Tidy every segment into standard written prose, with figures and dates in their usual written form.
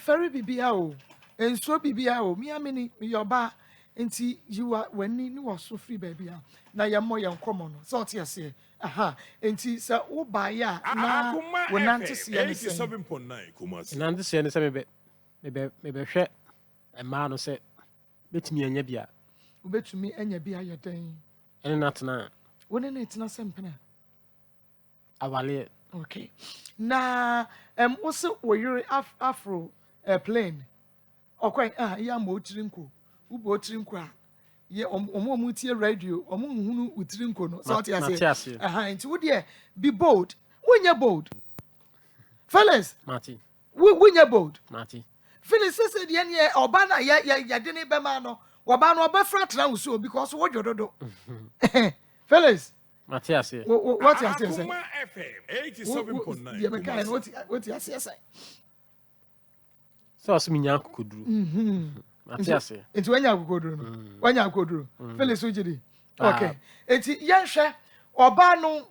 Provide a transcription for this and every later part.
ferry bibia o enso bibia o me amini yoba enti you are when ni was so free baby na ya mo ya nkomo no so te ase aha enti se wo ba ya na wo nante se ya 87.9 Kumasi nante se ne se me hwe e ma no se betumi anya bia wo betumi anya bia ya dan ene natena wo ne netina sempena awale okay na wo se wo yire afro plane okay ya ma otirinko ubo otirinko a ye omo tie radio omo hunu otirinko no so te ase aha nti wo de be bold wonya bold fellas mati wonya bold mati fellas say de ne oba na ya de ne be ma no oba no oba fra tra wo so because wo jododo fellas Matias, what you say? Akoma FM 87.9. Yeah, because what you say? So asiminya kokoduru. Matias. Enti wanya kokoduru. Wanya kokoduru. Felix ojidi. Okay. Enti yenhwe oba no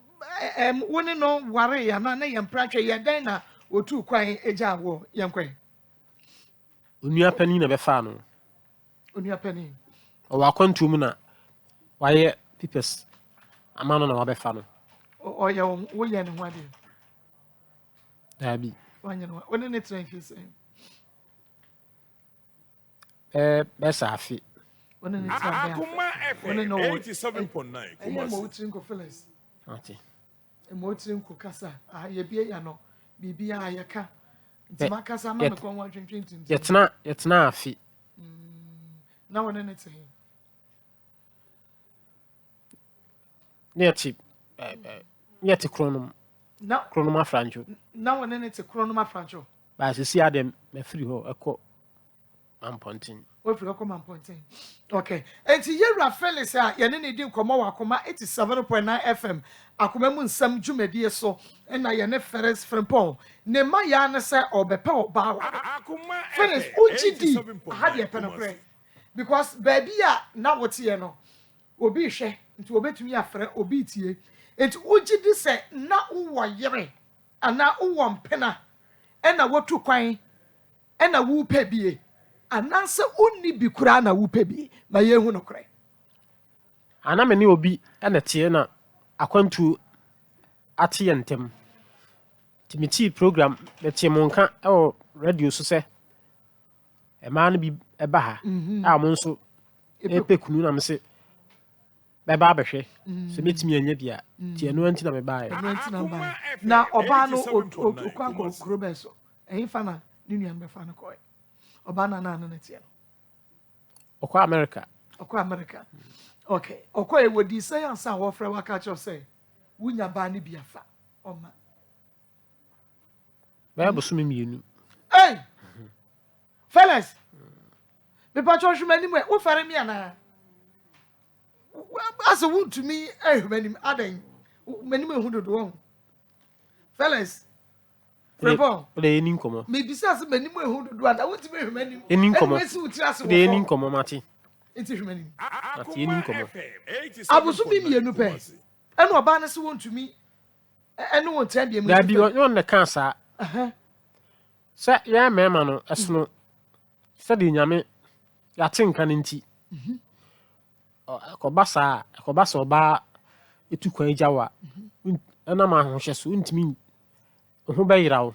woni no ware ya na yempratwe ye den na otu kwan eja wo yenkwe. Onua pani na be fa no. Onua pani. O wa kwantu mu na waye pipes. Amano na wabefa no. O ye wo ye ne ho ade. Dabi. Wanya no. Woni ne tren fi say. Besa afi. Woni ne tren. Akoma FM 87.9 Kumasi. Mo utrin ko Felix. Ati. Mo utrin ko kasa. Ye bie ya no. Bibia ayeka. Nti makasa ma me kon wan twentwenti. Yetna afi. Na woni ne tren. Neti kronom. Na kronom afrancho. Na woni ne te kronom afrancho. Ba sisi adem me free ho ekọ Ampontin. We free ekọ Ampontin. Okay. Enti Yewra Felix a ye ne di nkomo wa Akoma 87.9 FM. Akoma mu nsam dwumadie so na ye ne Feres Frimpon. Ne ma ya ne se obepe oba wa. Akoma Felix ugidi ha de penokre. Because baby a na wote ye no. Obi hwe nti obetumi afre obi tie enti ugidi se na wo yere ana wo mpena ena wotu kwan ena wo pebie ananse onni bi kura na wo pebie na yehu no kure ana me ne obi ena tie na akwantu ate yentem timiti program be tie monka e radio so se e ma na bi e ba ha a mo nso e kunu na me se beba abehwe se metimi anya bia tie no anti na me baa na oba no okwanko krobeso ehin fa na ni nua me fa no koy oba na na tie no okwa America okay okwa e wodi say ansa wo frɛ waka cho say wunya ba ne bia fa oma ba boso me mienu hey Felix me pa cho hwemani mu wo fare mi ana as a wound to me, many adding many men who do one. Fellas, Lenin come. Maybe says many men who do one. I want to be many in come. Lenin come, Mati. It's many. I was being a new pay. And no banners want to me. And no one tell me. There be on the cancer. Sir, yeah, mamma, as no. Study yame. Yatin caninti. Akobasa oba etu kwan jawa na ma ho hyeso ntimi ho bayirawo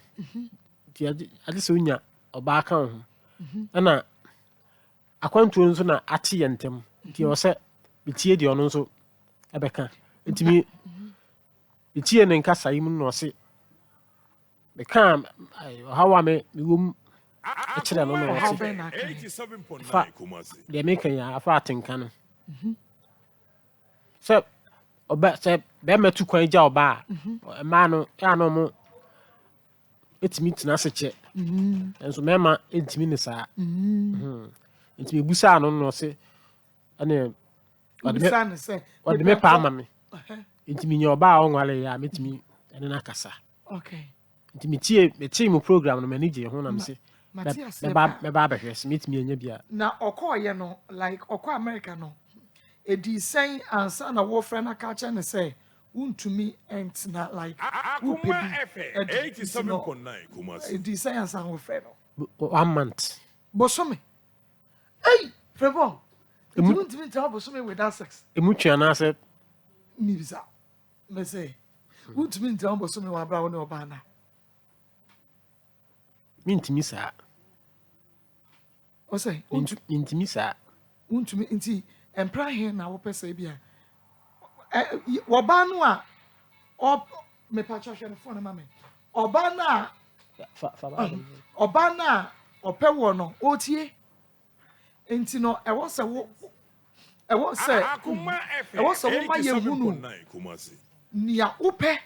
ti ade se unya oba ka ho na akwantu nso na ate yentem ti o se bitie de ono nso ebeka ntimi bitie ne nkasa yim no se be kan hawa me wom e kire no no se 87.9 Kumasi de me kan ya afa atenka no se oba se be metu kwan ja oba ma no ya no mo etimi tina seche enso mema etimi ne saa etimi busa no no se ane ode me pa ama me etimi nya oba a onwale ya metimi ene na kasa okay etimi tie mu program no manage ho na me se me ba behwes metimi anya bia na okoye no like okọ America no edi sen ansa na wo friend na culture ne say untumi entina like Akoma FM 87.9 Kumasi edi sen ansa wo friend no 1 month. Bosome. Hey, Frebo. You don't even tell Bosome without sex. Emuchi anase. Mibisa. Me say. Won't mean tell Bosome wa bra woni obana. Mintimi saa. O say, mintimi saa. Won't me nti empra here na wo pese bia. Oba no a me pa cha hwe phone ma me. Oba na oba na ope wo no otie. Enti no e wo se wo Akoma ma ye hunu. Nia upe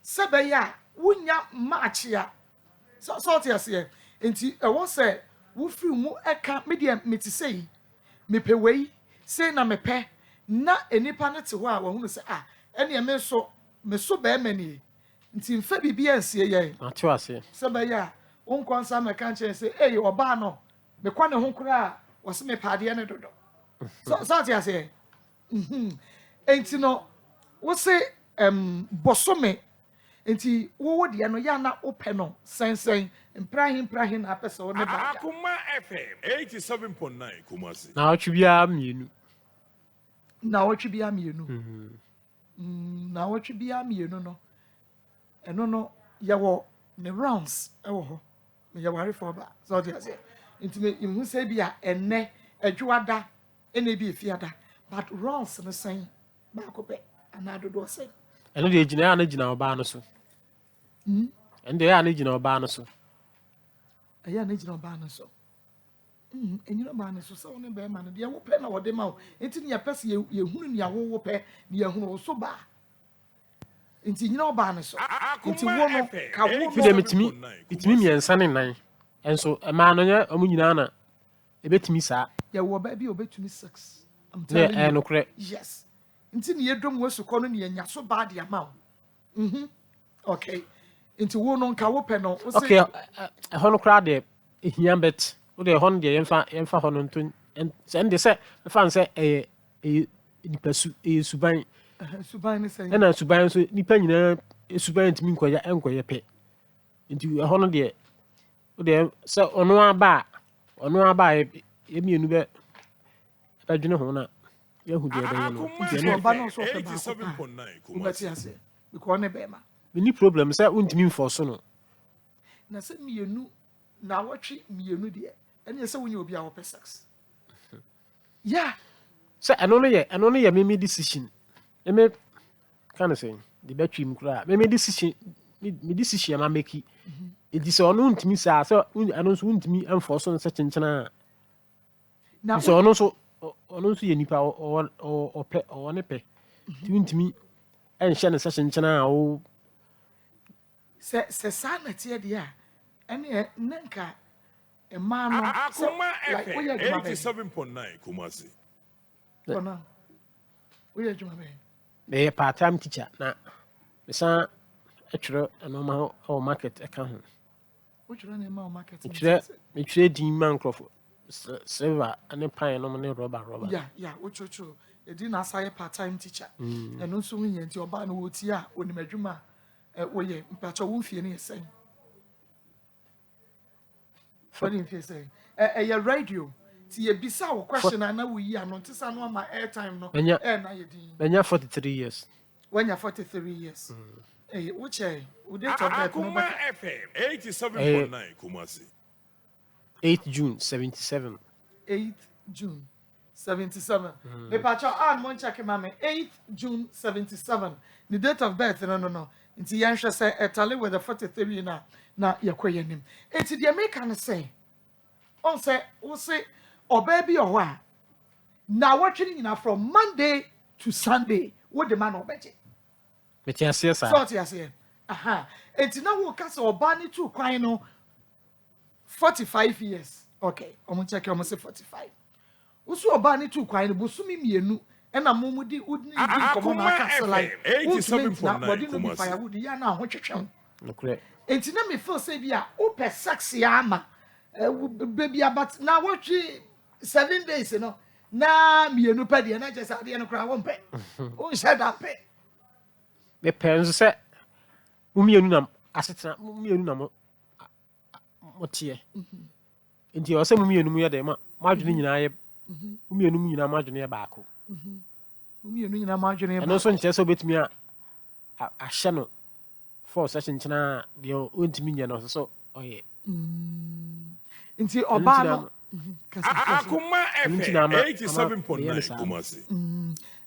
sebe ya wunya match ya so te ase enti e wo se wo firi mu eka media meti sei mepe wei sei na mepe na enipa ne te ho a wo hunu se ene me so be mani nti mfa bibia nsie ye ate ase sebe ya wonkonsa me kan chen se oba no me kwa ne ho kura wo se me paade ne dodo so te ase enti no wo se bosome enti wo de no ya na ope no sensen mprahin na apese wo ne ba Akoma FM 87.9 Kumasi na otwibia mienu na otwibia mienu no eno no ya wo ne rounds ewo ho me ya ware for ba so de ase enti me hu se bia enne adwuada ene bi efiada but rounds no sen ba ko pe anado do sen eno de gina na gina oba no so ende ya na gina oba no so aya na gina oba no so enyina ba no so se woni be ma no de wo pe na wo de ma wo enti ne ya pese ye hunu ne ya wo pe ne ya hunu so ba enti nyina oba no so enti wo no ka wo no de mitimi miensa ne nan enso ma no nya omu nyina na ebetimi saa ya wo ba bi obetumi sex I'm telling you no kure yes nti ne yedom wo sukọ no ne nya so ba de ama wo okay nti wo no nka wo pe no wo se okay ho no kura de ehia bet wo de ho no de yemfa ho no nto se se fan se nipa suban suban ne na suban so nipa nyina suban ntimi enkoya pe nti ho no de wo de se ono aba emienu be badwene ho na yahu de be no oba no so pe ba 87.9 Kumasi because ne be ma any problem say untimi mforso no na se mienu na wotwe mienu de ene se wonya obi a wo sex yeah say eno no ye me decision me can say the betwi mkura me decision me decision ma make it is ono untimi sa so eno so untimi mforso no se chenchena na so ono so ye nipa o pe o ne pe ti untimi enhye ne se chenchena o se sa na tie de a ene nanka e ma no Akoma FM 87.9 Kumasi kona we are juma be part-time teacher na bisa atwere anoma o market aka ho which one e ma market me twere din man crofo silver ane pan no ne rubber yeah ochocho e din na say part-time teacher eno nso hu nti oba na wo ti a onimadwuma wo ye mpacho wo fie ne yesen fani fie say ye radio ti ye bisa wo question na wo yi ano ntisa no ama airtime no na ye din benya 43 years when you're 43 years which would they talk about Akoma FM 87.9 Kumasi 8 June 77 8th June 77 me pacho mon check mama 8th June 77 the date of birth no nti yanhwe say etale with the 43 na yakoye nim enti the American say on say wo say oba bi o a na watching nyina from Monday to Sunday wo the man obeje metiasia sa so tiasia enti na wo ka say oba ni tu kwan no 45 years okay omo check omo say 45 wo so oba ni tu kwan no bosumi mienu ena momudi udni di komo na ka like 87.9 Kumasi firewood ya na ho twetwem nokre enti na me feel say bia o per sex ya ama baby about na watchi 7 days no na mienu pa de na just ade no kra wo mpe o nhyɛ da pe me penso se mumienu na asetena mumienu na motie nti o se mu mienu mu ye de ma adwene nyina ye mu mienu mu nyina ma adwene ye baako Umi nyina ma adwene ye eno so nche so betumi a ahye no for session china de ontimi nye no so oye nti oba no Akoma FM 87.9 Kumasi.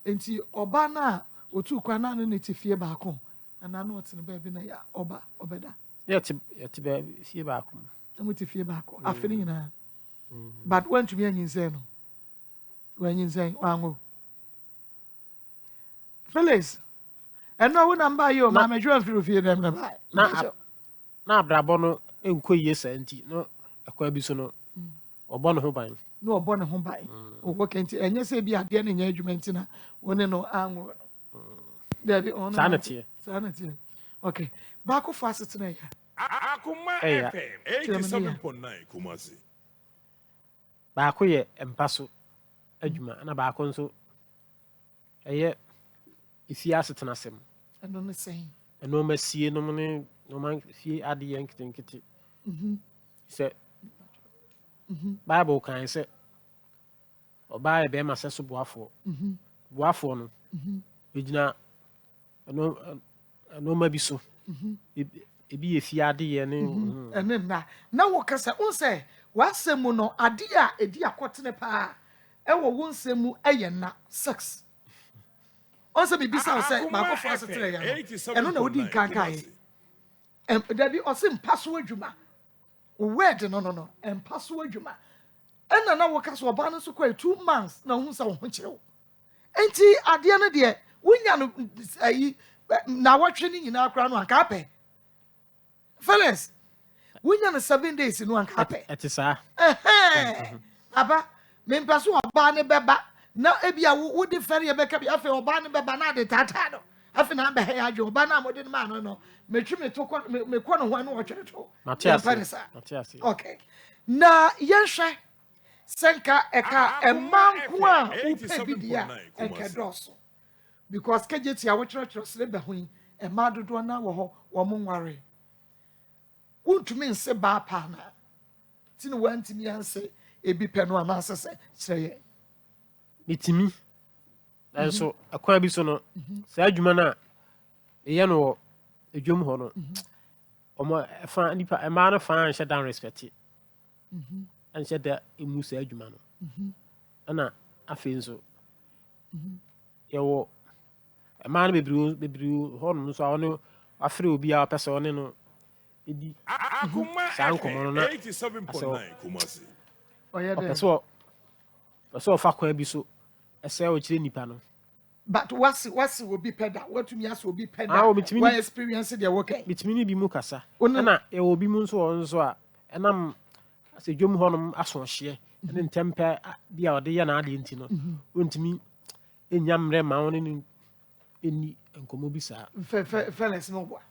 Nti oba na otu kwa na ne tifie baako ana na otene ba bi na ya oba obeda yeti ba fie baako mu tifie baako afeni nyina but when to be anyinse no wanyinse wango Felix eno wo namba yo ma medwo afiri fie dem na ba na abrabo no enko yie sa nti no akwa bi so no obo no ho ban no obo no ho ban owo kenti enye se bi ade na nya adwuma nti na woni no anwo Debbie on sanity okay baako fa asetena ya Akoma FM 87.9 Kumasi. baako ye empaso adwuma na baako nso eye ifia asetena sem eno ne sen eno masie no ne no man fie ade ye nkitenkite se Bible kan se oba e be ma se so boafo boafo no ejina eno ma bi so ebi ye fie ade ye ne ene na wo kasa unse wasemu no ade a edi akotene pa e wo wonsemu eye na sex onse bi bisa se ma ko fa setere ya eno na wodi nkankan Debbie osim paso adwuma word no empaso adwuma ena na wo kasa oba no so kwa 2 months na hu sa wo kire enti ade no de wonya no ayi na watwe ni nyina akra no anka pe Felix wonya no 7 days no anka pe etisa aba me mpaso oba ne beba na ebia wo de fere ye beka bi afa oba ne beba na de tata no afa na be ya adwo oba na mode ma no metwi me to me ko no ho na wo twere to Matias okay na yenhwe senka eka emanko a upe bidia eka doso because kejeti a wo twere sele be ho ema dodo na wo ho wo mo nware untumi nse ba pa na tini wantimi anse ebi pe no anasese kyereye mitimi so akwa bi so no sa adwuma na eye no edwom ho no omo fa nipa ema no fa anhye dan respect anhye da emu sa adwuma no ana afi nso yewo ema no bebriu ho no so awon afre obi a pese one no edi Akoma FM 87.9 Kumasi. oye de so fa kwa bi so ese o kire nipa no but wasi obi peda watumi aso obi peda why experience the work bitimi ni bi mu kasa na e obi mu nso a enam asedwom honom aso hye ne ntempe bia ode ye na ade nti no ontimi enyamre ma won ni eni enkomo bi sa Felix no boa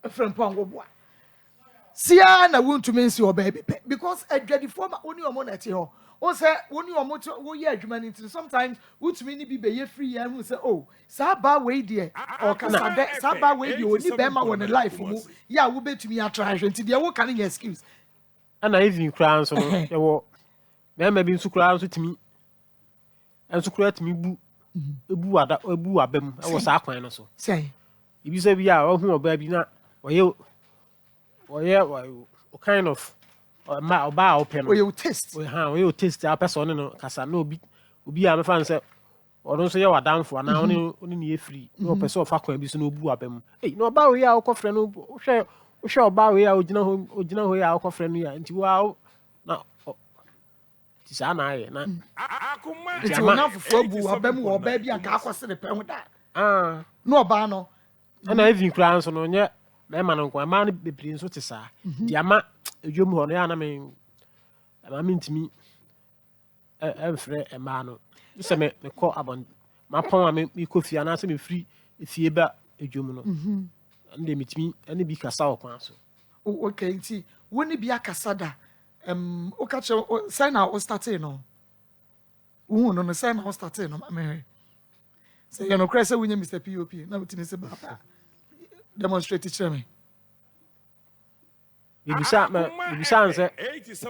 efrem pongo boa sia na wontumi nsi oba bi pe because adwadifo ma oni omo na ti ho o say oni omo wo ye adwuma ni nti sometimes wontumi ni bi be ye free ya hu say oh sa ba we de o kasa de sa ba we de oni be ma won life mu ya wo betumi atranche nti de wo kan your excuse ana even kra nso no ye wo be ma bi nso kra nso timi enso kra timi bu ebu abam e wo sa kwan no so say ibi se bi a wo hu oba bi na o kind of ma oba open o you taste o you taste a person no kasa na obi a me fan say ono so ye wadanfo na oni ne free no person ofa kwan bi so no obu abam no oba we a okofre no hwe oba we a ogina ho ya okofre no ya nti wa na ti sa na aye na Akoma nti wona fofo abu abam wo oba bi aka akose de pe ho da no oba no na even kura nso no nye me ma no kwa ma no bebiri nso te sa di ama edwom ho no ya na me ntimi enfre ma no se me ko abon ma pon a me kofia na se me free efie ba edwom no nde mitimi ene bi kasa okwan so okay nti woni bi akasa da o ka che say na o starting no wo no say na o starting no me say you no cry say we Mr. POP na wutini se ba demonstrate to me Bisa nse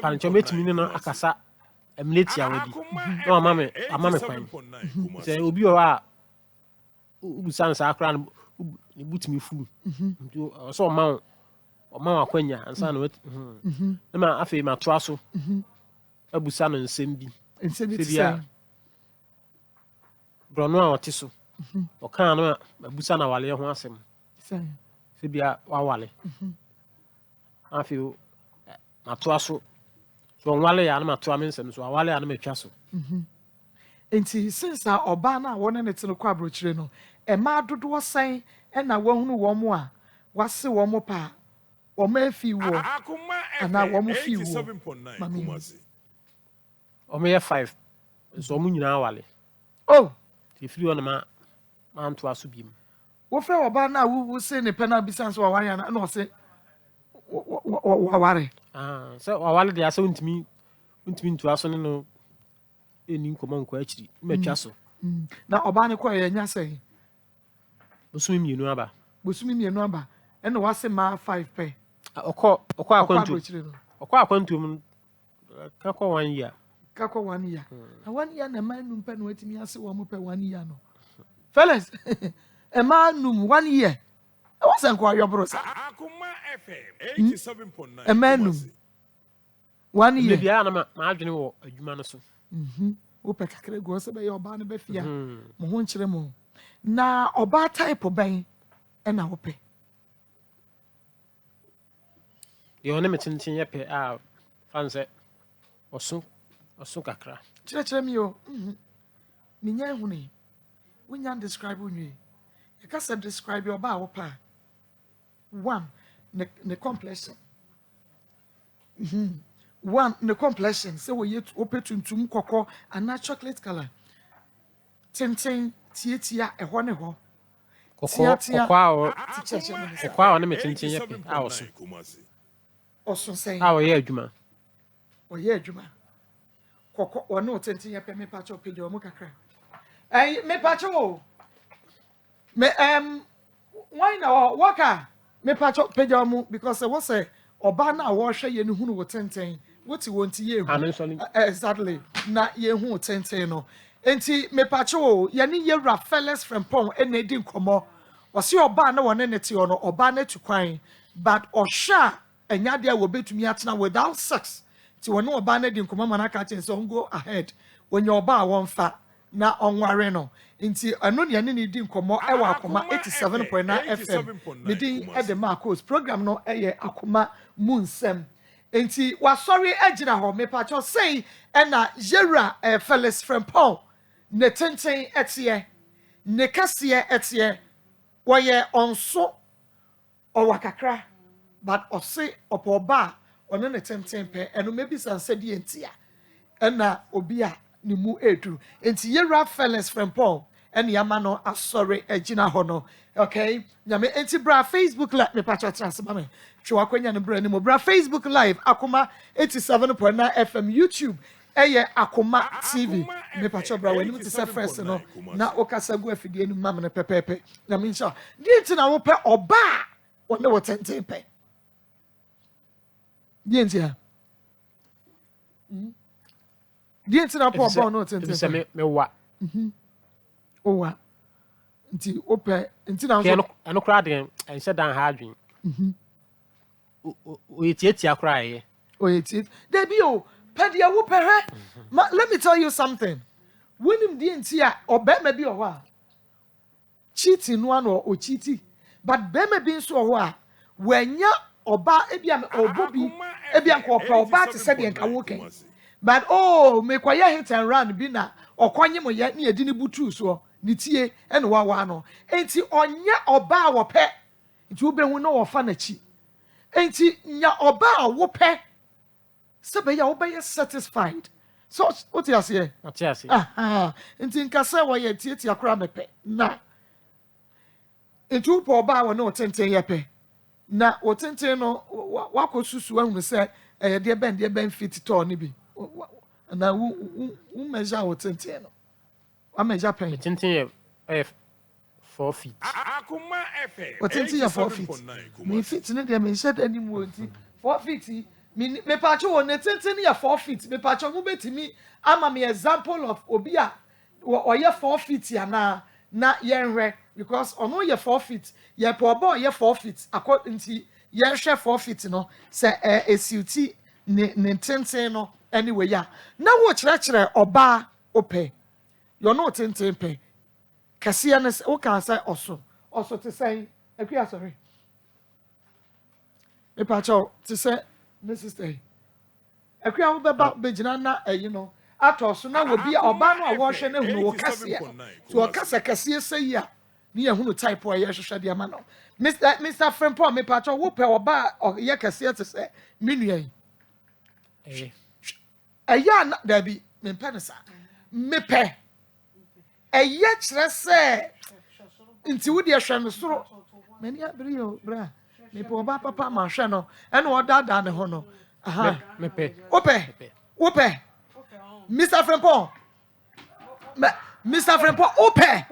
pancho metimi no akasa emleti awadi. No amame kwan. Say obi o a bisa nse akra no ni butimi fu. Nti so ma akwanya ansa no na ma afi ma to aso. Abusa no nsem bi. Nsem bi say. Brono a otiso. Okan no abusa na wale ho asem. Say. Sebia wawale. Afi mato aso so nwale ya na mato amensem so awale ya na matwa so enti since oba na wona ne tene kwa brochire no e ma dodo san e na wahunu wo mo a wase wo mo pa o ma afi wo ana wo mo fi wo mami o me 5 so mo nyina awale oh ti firi wona ma anto aso biem wo fe oba na wo se ne pena bisan so wa ya na o se waware so wawale de asa untimi ntu aso ne no eni nkoma nkwa akiri matwa so na oba ne kwa ye nya sei bosumi mienu aba ene wase ma 5 pe okọ akwantu mu ka kwa 1 year na 1 year na ma num pe no atimi ase wo mo pe 1 year no fellas e ma num 1 year e wase nkwa yobro sa Akoma FM 87.9 Emmanuel 1 year bia na ma adwene wo adwuma no so wo pe kakere go se be oba ne be fia mo ho nkire mo na oba type ben e na wo pe yo ne metintin ye pe a fanse osu kakra kire mi yo minya ehune wonya describe unwe e ka se describe oba wo pa one the complexion one the complexion say we yet opetuntum kokko and chocolate color tintin tietia ehɔ ne hɔ kokwa ne metintin ye pe a oso say a wo ye adwuma kokko one tintin ye pe me pa cho pejo mu kakra me pa cho me why na waka me pa cho pejo mu because what say oba na wo hwe ye ne hunu wo tenten woti wonti ye hu exactly na ye hu tenten no enti me pa cho ye ne ye Rafeles Frempong e na di nkomo wose oba na wone ne te ono oba na tukwan but osha enya dia wo betumi atena without sex ti wone oba na di nkomo mana ka chen so go ahead when your oba wonfa na onware no nti ano ne ne di nkomo e wa Akoma 87.9 FM midi e de Maa Akos program no e ye Akoma munsem nti wa sorry agina ho me pa cho say e na yera Rafeles Frempong ne tenten etie ne kase etie wo ye onso o wakakra but ose opoba ono ne tenten pe eno mebi sansedi entia ena obi a ne mu eduru enti ye Rafeles Frempong ene yama no asori agina ho no okay nyame enti bra Facebook live me pacha transfer me twa kwanya ne bra ni mo bra Facebook live Akoma 87.9 FM YouTube eye Akoma TV me pacha bra wani ti se first no na okasa go afidie ni mam ne pepepe nyame insha di enti na wo pe oba wona wo tenten pe di enti ha di enti na po oba no tenten se me wa owa nti ope nti na so eno kra de ense dan ha adwen o yetiatia kra ye o yetiet debi o pedia wo pehe let me tell you something winim di nti a obema bi oho a cheating no ano o cheati but bema bi nso oho a wanya oba ebia obobi ebia nko opa oba te se de nka wo ken but oh me kwaya hit and run bi na okwanye mo ya na yedi ni butu so ni tie ene wa no enti onya oba a wo pe enti wo be hu no wo fa na chi enti nya oba a wo pe se be ya wo be satisfied so what you say enti nka se wo ye tie akora me pe na enti wo po oba a wo no tenten ye pe na wo tenten no wakosusu ahunu se de ben fit to ni bi na wo measure wo tenten no wa measure pen tenten ye 4 feet Akoma FM o tenten ye 4 feet me fit ne de me said anymore nti 4 feet me pacho won tenten ya 4 feet me pacho mo betimi ama me example of obi a oye 4 feet ya na yenhwe because ono ye 4 feet ye po obo ye 4 feet according to yenhwe 4 feet no se esiuti ne tenten no anyway ya na wo kire oba ope you no tenten pe kase ne o kan say oso te say akua sorry me pacho te say me sister akua wo beba begina na you know ato so na wo bia oba no a wo hwe na hunu wo kase to o kase say ya ni ya hunu type o ye hwehwe de ama no Mr. Frimpong me pacho wo pe oba ye kase te say menua yi eya na da bi me penisa me pe eye kire say nti wo de hwe no soro mani abiri yo bra me pe oba papa ma hwe no ene o dada ne ho no aha me pe ope Mr. Frimpong Mr. Frimpong ope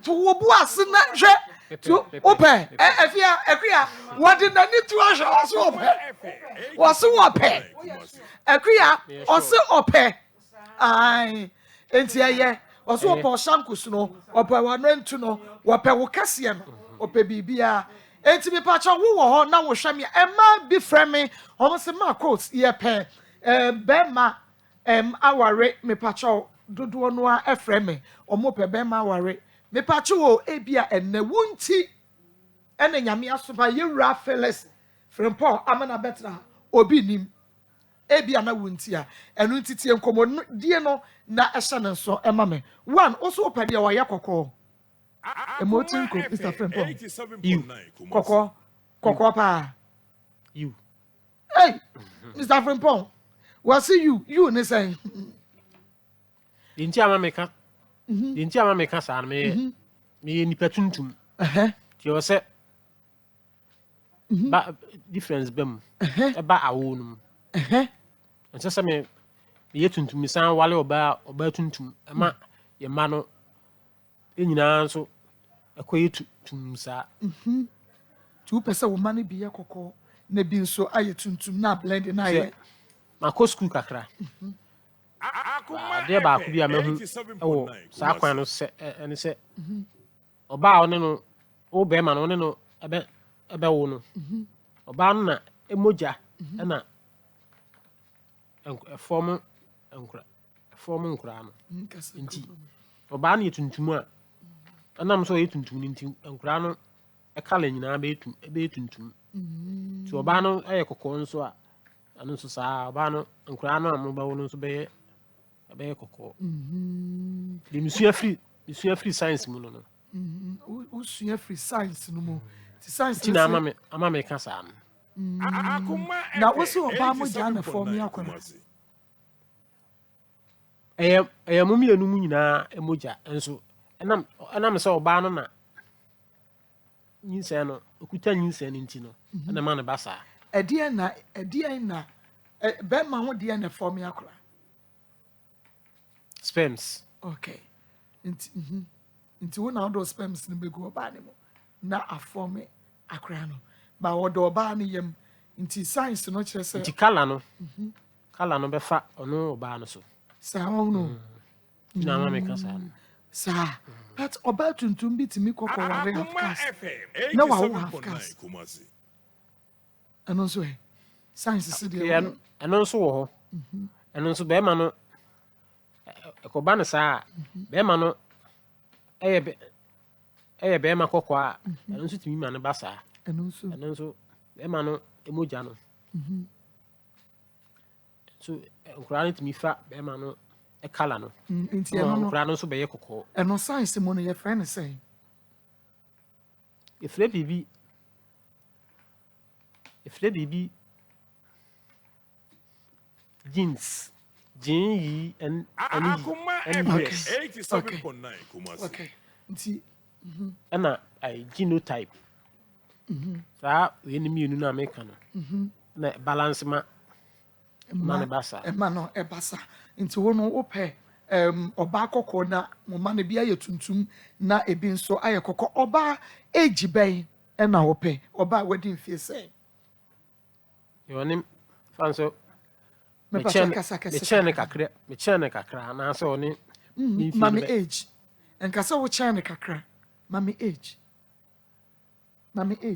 to wo bu ase na hwe to ope afia akua wode nani to ahwe oso ope oso ope akua oso ope ai enti eye oso ope shankus no ope wanentu no ope wo kase no ope bibia enti me pacho wo ho na wo hwe me ema bi frame omo se Maa Akos ye pe bema aware me pacho dodo no a frame omo pe bema aware me pacho o ebia enne wunti ene nyame asoba yewura feles Frimpong amana betra obi nim ebia na wunti a enu ntitie nkomo die no na ehye ne so ema me one also opade ya waya kokko emotin ko Mr. Frimpong kokko pa you hey Mr. Frimpong what see you ne say Dinti ama meka sa me nipa tuntum ti o se ba difference bem e ba awonum nse se me ye tuntum san wale oba tuntum ma ye ma no enyina nso ekoye tuntum sa tu pese wo ma ne biye kokko na bi nso aye tuntum na blend na ye Maa school kakra Akoma de ba ku bia mehu ewo sa kwan no se ene se oba one no wo be ma no one no ebe wo no oba no na emoja na form nkura no nti oba no yetuntum a anam so yetuntum nti nkura no e kala nyina be tuntum ti oba no aye kokko nso a anu so sa oba no nkura no amba wo no so be kokko de misua free science mu no usua free science no mo ti science ti na ama me ka sa no Akoma na wo so oba mo ja na form ya kona mu mienu mu nyina emoja enso enam se oba no na nyinse no okuta nyinse no nti no na ma ne basa edie na be ma ho de na form ya kona sperms okay nti wo na do sperms no begu oba ne mo na aform akra no ba wo do oba ne yam nti science no kire se nti kala no be fa ono oba no so sa wo no na ma me ka sa sa but oba tuntum bi timi kokko wa re of course na wa wo half course ano so science se de ano so wo ho ano so be ma no ekoba no sa be ma no be ma kokko a ano so timi ma no ba sa ano so be ma no emoja no so nkura no timi fa be ma no e kala no nti eno no nkura no so be ye kokko eno science mo no ye friend say if bibi jeans and Akoma FM 87.9 Kumasi. okay nti ana I genotype sa we ni mienu na America no na balance ma ne basa ma no e basa nti wo no wo pe oba kokko na mo ma ne bia ye tuntum na ebi nso aye kokko oba age ben e na wo pe oba wedding fee say You want him? Fanso. Me pa kasa kasa. Me chene kakra. Na so oni. Mami age. And kasa wo chene kakra. Mami age.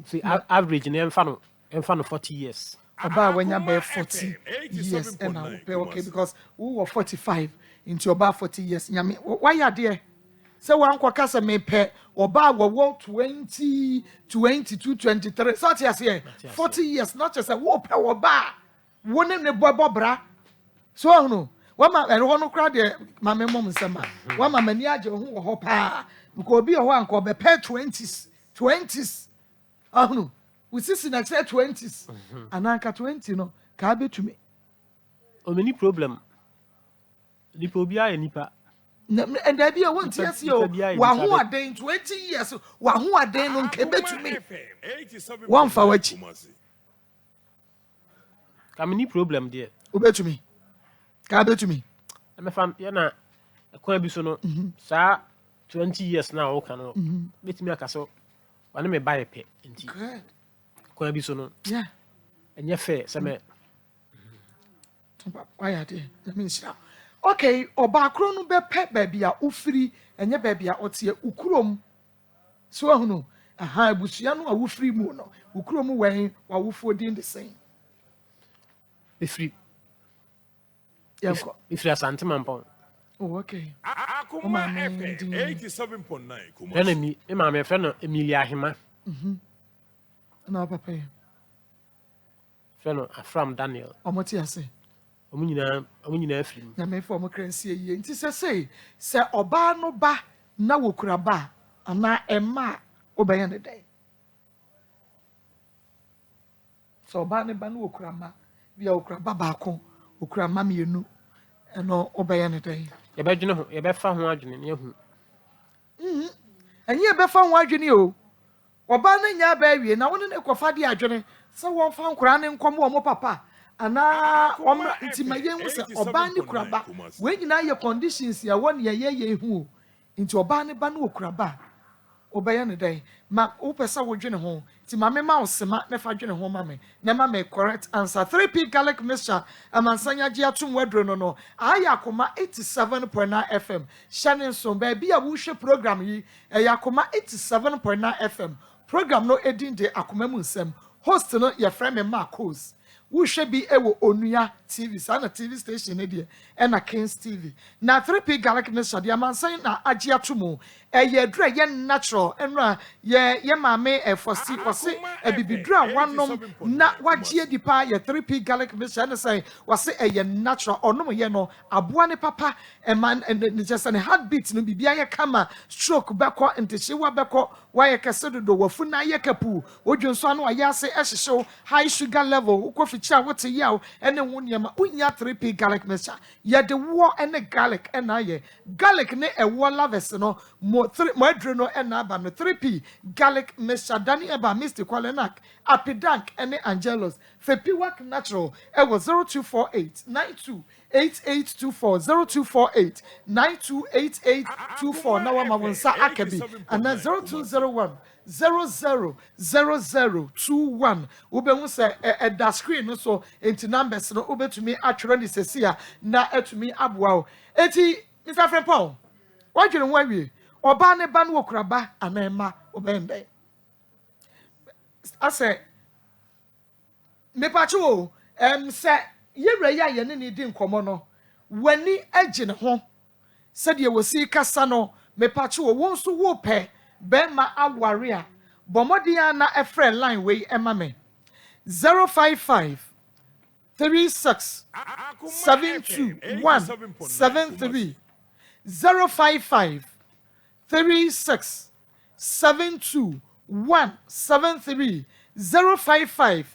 See, average in enfano 40 years. About when you're 40 years and now okay because we were 45 into about 40 years. Why you there? So one kwakasa me pe oba wo 20 22 23 so I say 40 years not just a wo pe oba woni ne bobo bra so no wama ero no kra de mama mom nsema wama mani age ho wo pa because obi ho anko be pe 20s no we see na say 20s ananka 20 no ka betumi o many problem nipa obi aye nipa and there be a one tears you wa hu aden 20 years wa hu aden no nke betumi one for wachi ka many problem there o betumi ka betumi me fam ya na akwa bi so no sa 20 years now o kan no betumi aka so wane me buy pe nti good kwa bi so no yeah enye fair se me why are they let me see okay oba akro no be pe ba bia ofiri enye ba bia otie ukurom so ahunu aha abusua no awufiri mu no ukurom wen wa wufo din the same ifri yako ifri asante mampon oh okay Akoma FM 87.9 Kumasi. enemy e ma me friend Emilia Ahima na papa friend Afram Daniel omoti ase omu nyina afri na me for mo kransie yi nti se oba no ba na wokura ba ana ema obeyan ne dai so oba ne ba na wokura ma bia wokura ba baako wokura ma mienu eno obeyan ne dai ye be dwene ho ye be fa ho adwene ne hu enye be fa ho adwene o oba na nya ba awie na woni ne kofa de adwene se won fa nkura ne nkom wo mo papa ana omra ntimaye hu se oba ne kura ba we nyina ye conditions ya won ye hu nti oba ne ba na okura ba obeya ne dai ma wo pesa wo dwene ho ti ma me ma osema ne fa dwene ho ma me na ma me correct answer 3p garlic mixture amansanya gi atum wadro no aya Akoma 87.9 FM shanin so ba bia wo hwe program yi Akoma 87.9 FM program no edin de Akoma mu nsem host no ye friend me Maa Akos wo hwe bi ewo Onua TV sana TV station ne de na Kings TV na 3p garlic mixture de amansan na agi atumu ye dra ye natural enra ye mame fosi wose bibidra wanom na wagie dipa ye 3p garlic mixture na say wose ye natural onom ye no aboa ne papa man ne just an heartbeat no bibia ye kama stroke beko ntehyewa beko wa ye kesedodo wafuna ye kapu odwonso anu ayase ehyehew high sugar level ukoficha wote yaw ene woniema unya 3p garlic mixture ye de wo ene garlic ena ye garlic ne ewo laves no mo adre no ena ba no 3p garlic mixture dani eba Mr. Kwalenak Apidank ene Angelos Fepiwak natural ewo 0248 928824 0248 928824 na wa mawonsa akabi ana 0201 000021 ubehu se da screen no so enti numbers no ubetumi atwere ni sesia na atumi aboa o enti Mr. Frempong wadwene ho awie oba ne ba no okuraba anema obende ase mepacho se yewre ya ye ne di nkomo no wani agi ne ho se de wosi kasa no mepacho wo nso wo pe be ma aware a bomodian na efre line we ema me 055 36 72173 055 36 72173 055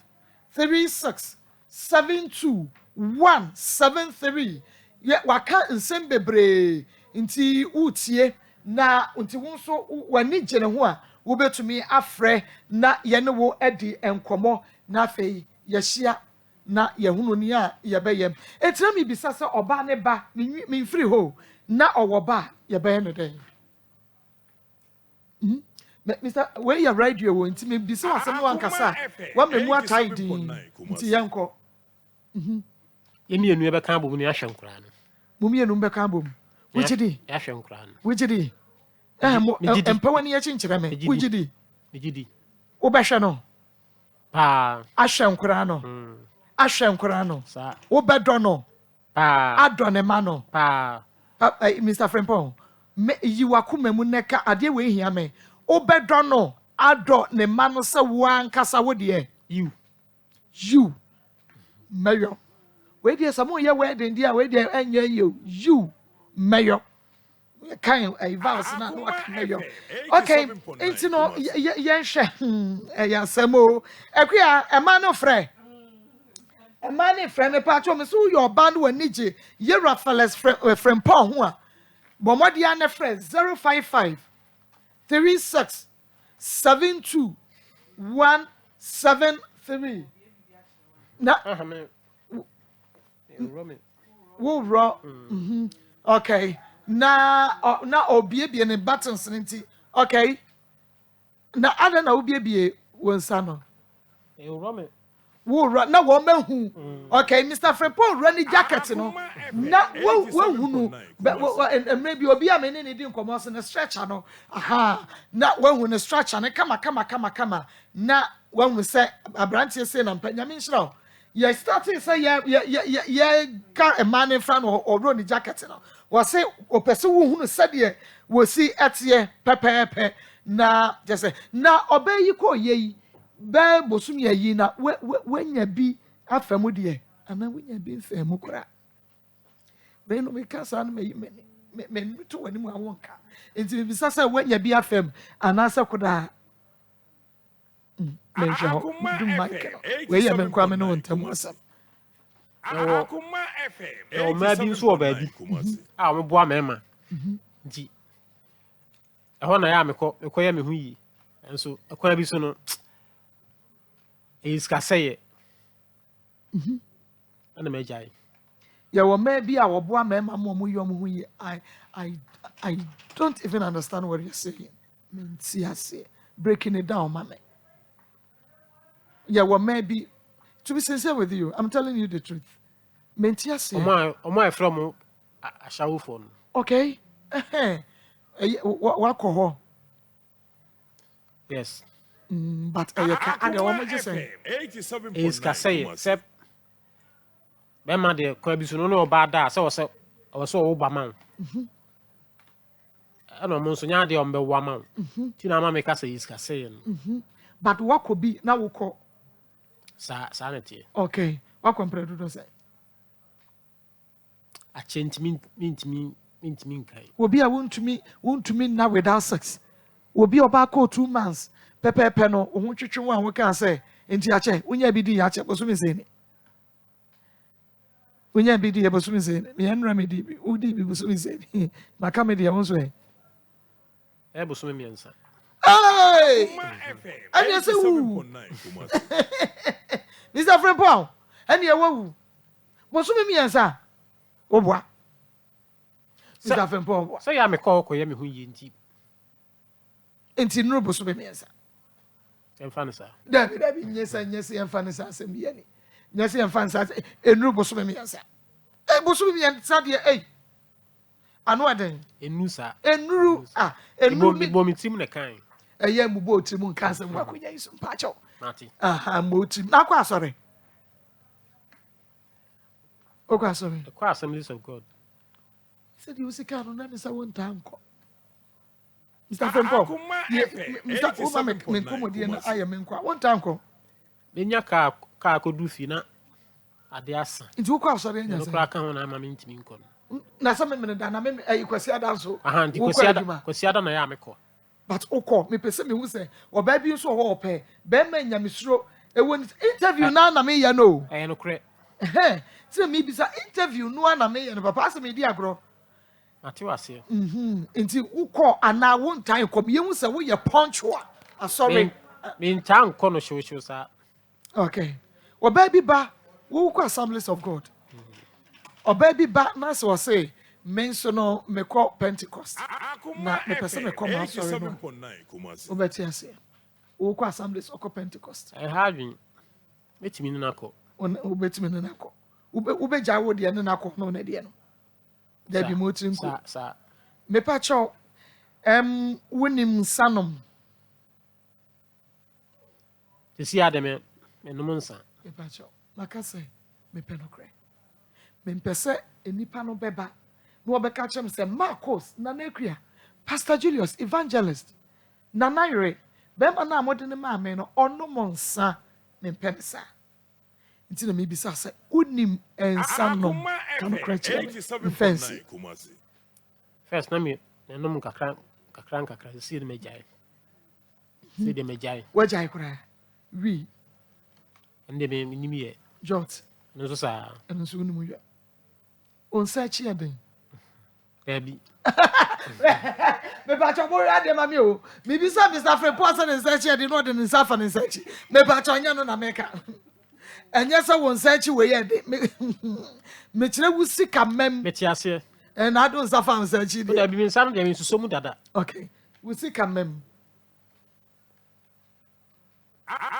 36 72173 ye waka nsem bebre nti utie na nti wonso wani gene ho a wo betumi afre na ye ne wo edi enkomo na afei ye hia na ye hunu ni a ye beyem etira mi bisa se oba ne ba mi free ho na owo ba ye beye no den Mr. Where you radio wo nti me bisa asem wan kasa wa memu atai din nti yenko Yemi enu ebe kan bo mu ni ahwe nkura no. Mum ye num be kan bom. Wujidi. Ahwe nkura no. Wujidi. Empawani ya chinchira me. Wujidi. Mejidi. Wo be hwe no. Pa. Ahwe nkura no. Ahwe nkura no. Sa. Wo be do no. Pa. Ado ne ma no. Pa. Mr. Frimpong. Me yiwa kuma mu neka ade we hia me. Wo be do no. Ado ne ma no se wo ankasa wo de. You. Mayo. We dey some ye wedding dia we dey enya you mayo kan a vows na no mayo okay enti no ye hwe ya samo ekua e ma no frɛ me pa cho me so your band wanije ye rafaels friend Paul ho a bomodi an frɛ 055 36 72 173 na okay na obiebie ne buttons nti okay na ada na obiebie wonsa no na wo mahu okay Mr. Frempon run jacket no na wo hu no maybe obi a me ne di nkomo so na stretcher no aha na wo hu ne stretcher ne kama na wo hu se abrantie se na mpanya me nhyira you starting say yeah car a man in front or run the jacket no was say o person who said ye we see etie pepepe na just say na obey yi ko ye be bosum ye yi na wenya bi afam de ana wenya bi fam kura be no me kasa no me to wani mu awonka enti bi sasa wenya bi afam ana sa kuda Akoma FM. We ya men kwa me no ntam asam. Akoma FM. O ma bi nso obaadi. A mo boa mema. Nti. Ehọ na ya mekọ ya me hu yi. Enso ekwa bi so no. Iska seye. Ana me jai. Ya wo ma bi a wo boa mema mo yom hu yi. I don't even understand what you're saying. Mensi ase. Breaking it down, mama. Yeah, well, maybe to be sincere with you, I'm telling you the truth. Mentias. Omo from a shower phone. Okay. What yes. But I want to say 87.9. Is Casey, except Bema de Quabiso no about that. So I was so Obama. I don't know, Sonia de Ombe Woman. Tina make us is Casey. But what could be now we call sanity. Okay. What compare to say? A change mean kai. Will be a wound to me now without sex. Will be about 2 months. Pepe Peno, won't you one we can say into your check when you be the yacht was me saying. When you be the was me saying, me and remedy, would be was me saying, my comedy I was way. Ebus me answer. Hey! And you say, Mr. Frempong, and you woo. What's me answer? Oh, what? Mr. Frempong, so ya me call Koyami who ye deep. And in Rubus me answer. And funny, sir. David, yes, and funny sass and Bienni. Yes, and fancy and Rubus me answer. Eh, Bosumi and Sadia, eh? And what then? In Nusa, and Ru, and Bomi Tim the kind. A young boat to Moon Castle, what could you some patcho? Marty. Motim. Now, quite sorry. Oh, quite sorry. The choir assemblies of God. Said you was a car on that is a 1 time call. Mr. Frempong, Mr. Uma, I am in 1 time call. Then your car could do fina at the assa. Into who calls sorry, no crack on I'm a mint mincon. Now, some minute, and I mean, I could see that so. Because I don't know Yamico. But Oko, me person me who say, or baby you so all pay, Ben men yamisro, a when interview none me ya know. I no credit. Eh, tell me be interview no one me and papa me dear grow. At you are here. Until Oko and now 1 time come you say we your punch one. Sorry. Me town corner show that. Okay. Or baby ba, who assemblies of God. Or baby ba, nice or say, menso no me call Pentecost na me pese me come out sorry no 87.9 Kumasi. obeti ase wo ko assemblies oko Pentecost I having metimi no nako. obeti me na ko ube ja wo de na ko no na de no da bi mo tiri nko Sa me pa cho wonim sanom te si ade me no nsa. me pa cho maka say me pe no kre me mpese enipa no beba no obeka chem say Maa Akos na nakria Pastor Julius evangelist na naire bema na amode ne ma me no ono monsa me pensa nti na me bisa say unim ensa no kan kra che fancy 87.9 Kumasi. First na me no kakra si de mejai. Si de mejai. wajai kra wi Ende me nimi ye. jot No so sa eno so unim ya on search ya den baby. me ba cho bo ya de ma me o me bisa Mr. Frepo asa ne search ya de no de ne safa ne search me ba cho nya no na meka enye se won search we ya de me kire wu sika mem Meti ase. and I don't suffer search But de I be min sam de min so mu dada. okay we sika mem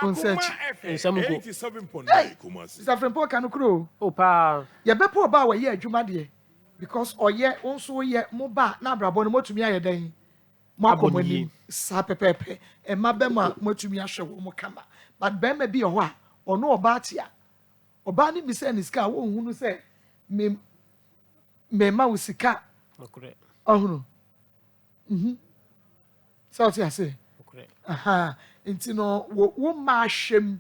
On search. Akoma Nsam FM go. 87.9 Kumasi. Mr. Frepo kan kro Oh pa. ye be po ba we ye adwuma de because oye onso ye mo ba na abrabo no motumi aye den mo akomani sa pepepe e ma be ma motumi ahwe wo mo kama but be ma bi ho a ono oba atia oba ni mi se ni sika wo hunu se me ma usika Makure. ohunu so ti ase Makure. aha nti no wo ma hwem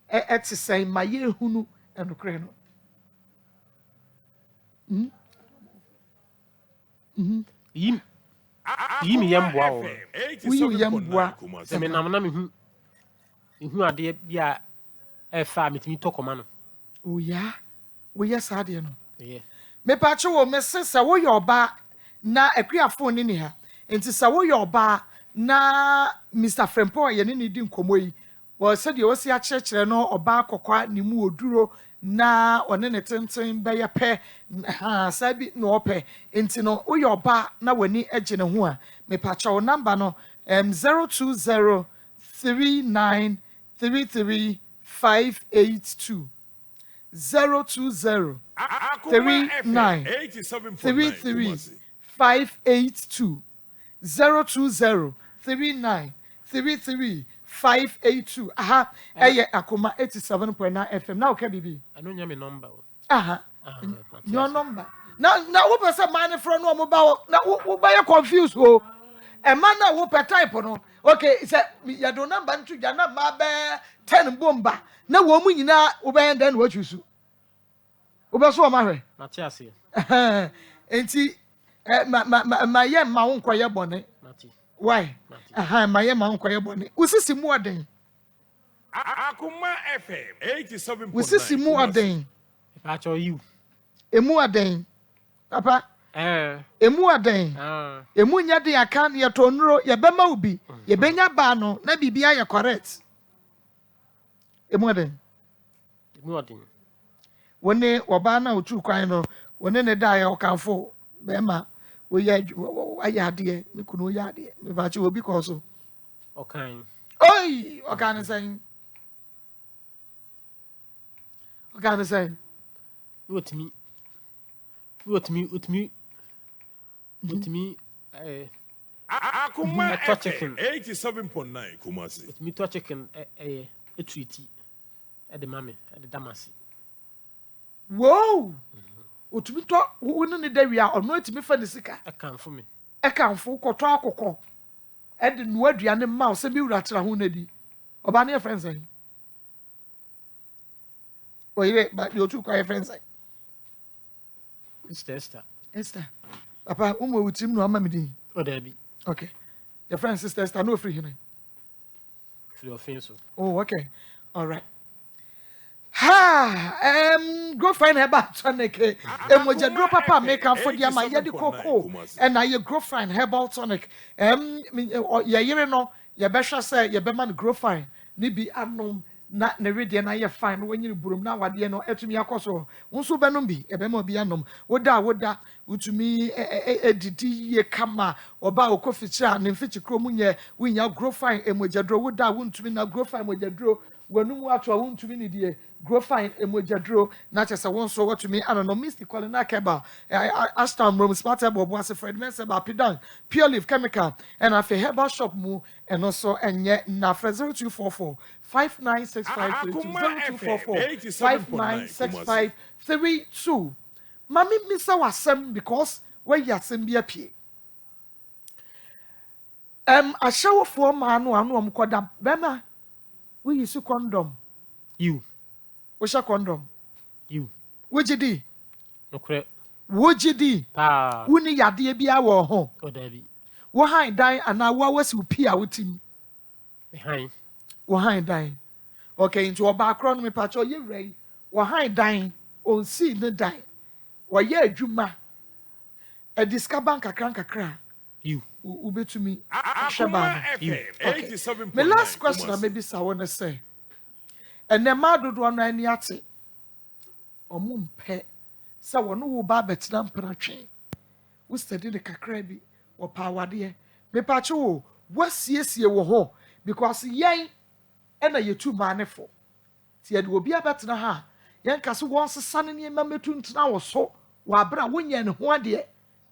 eti sen ma ye hunu enokre no Yim yemboa wo. Uyu yemboa. Se me nam na me hu ade bia e fa metimi tokoma no. oya wo ye sa de no Yeah. me pa che wo me se wo ye oba na akuafo ni ni ha enti se wo ye oba na Mr. Frempo ye ni di nkomo yi wo se de wo si a kire no oba akokwa ni mu oduro na one ne tenten be ye pe ha sabi no ope enti no wo ye oba na wani age ne ho a me pa che wo number no 02039335582 020 Akoma FM 87.9 582 02039335582 aha eye Akoma 87.9 FM na okay bibi I know nya me number. aha your number na wo person man from no mo ba na wo ba confused o e man na wo per type no okay say ya do number ntu ja na ma be 10 bomba na wo mu nyina wo be then wo choose wo be so o ma hwe Matiase. enti ma ye ma wo nkoye bone Mati. why ma ye ma nkoye bone usisi mu oden Akoma FM 87.9 usisi mu oden Pa cho you. emu oden papa emu oden emu nya de aka ye tonuro ye be ma obi ye benya ba no na bibia ye correct emu oden Mu odin. woni oba na otu kwan no woni ne da ye okanfo be ma wo ye ayade me kunu yade me ba che obi ko so Okay. oi okan say Utmi Akoma to FM chicken. 87.9 Kumasi. Utmi to chicken treaty e de mame e de damasi. wow otumi to woni ne da wi a ono atimi fa ne sika E kan for me. e kanfo kwoto akokọ e de no aduane ma o se bi wura tira ho na di oba ne friends aí oire ba de otu kwa friends aí Sister. Esther papa umo wutim no ama me din O da bi. okay your friend sister Esther no free here Free offense. oh okay all right ha go find her back tonic emoja drop papa make am for dia ma ye de koko and I grow fine herbal tonic ye yire no ye be hwa say ye be man grow fine ni bi anom na ne redeɛ na yɛ fine no wɔnyere burom na wadeɛ no etumi akɔso nso bɛnom bi ebɛma obi anom woda utumi edidi yie kama oba okofikyira ne mfikyikro mu nyɛ wonya grow fine emojadro woda wontumi na grow fine emojadro wanum ato a wontumi ne die grow fine emojadro na kyesa won so watumi anono misty calling na keba ashton room smarter bobo as Fred Mensa ba pidan pure leaf chemical and afi herbal shop mu eno so enye na 0244 596532 mami misa wasem because where yasem bi apie ashawofo ma anu omkoda bema we use condom you we share condom you wojidi okre wojidi pa woni yade bia wo ho odabi wo han dan ana wo wasi upi a wotim behind wo han dan okay into oba akro no me pacho ye rei wo han dan on si ne dan wo ye adwuma e discover kakra you ubetumi Akoma you FM 87.9. my last question I maybe I want to say and the madodo no ani ate omumpe say wono wo ba betina mpratwe wo study the kakra bi wo pawade me pacho wo wasiesie wo ho because yen na yetu manefo ti ade obi abetina ha yen kase won sesa ne ne mametu ntena wo so wa bra wonya ne ho ade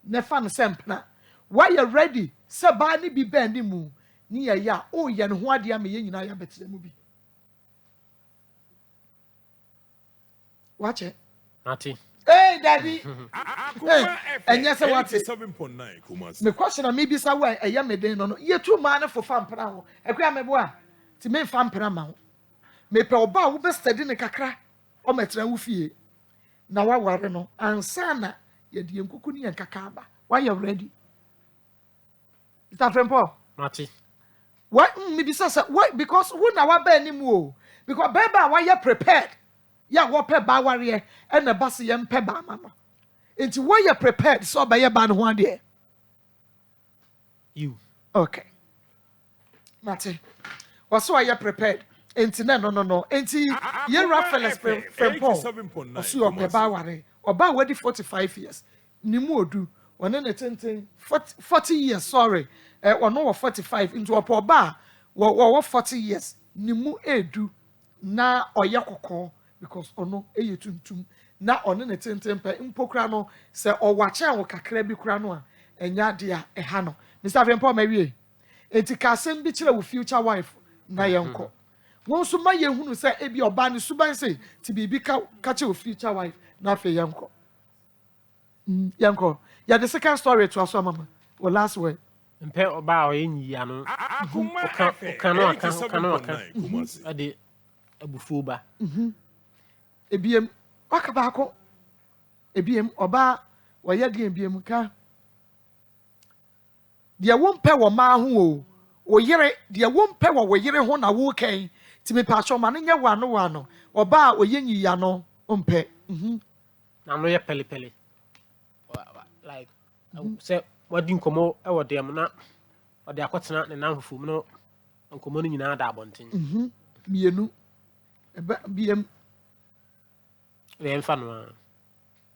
ne fa ne sempna why you ready se ba ni bi ben ni mu ni ya o ye ne ho ade am ye nyina ya betina mu bi watch it Mati hey daddy Akoma enye se FM what 87.9 Kumasi. me question am bi sa wa eya me den no yetu manefo fa mpra ho ekwa me bo a ti me fa mpra ma ho me pe oba wo be study ne kakra o metra wo fie na wa ware no ansa na ye de enkuku ni en kakaba why you ready is that friend Paul Mati what me be say why because who na wa ba animu o because beba why you prepared ya wo pe ba ware e na ba se ye mpe ba mama enti why you prepared so ba ye ba no ho ade you okay Mate waso are you prepared enti no enti ye Rafael Frempong oso yo pe ba ware oba wadi 45 years ni mu odu one na tenten 40 years sorry ono wo 45 into opa oba wo 40 years ni mu edu na oye kokko because ono eye tuntum na ono na tenten pe mpokra no se owache an kakra bi kura no a enya de a eha no Mr. Frempong mawie enti ka asem bi kire wo future wife na yenko won so ma yehunu se ebi oba ne suban se ti bibi ka kire wo future wife na fe yenko yanko ya the second story to aso mama or last word mpe oba o yenyi ya no Akoma kanu 87.9 Kumasi. ade abufu ba ebiem wakaba ako ebiem oba waya de ebiem ka de wo mpe wo ma ho o yere de wo mpe wo yere ho na wo kan ti me pa cho ma no nya wa no oba o yenyi ya no mpe na no ye pele like say wadi nkomo e wo dem na ode akotena ne nan fufu mu no nkomo no nyina da abonten mienu eba biem we mfa no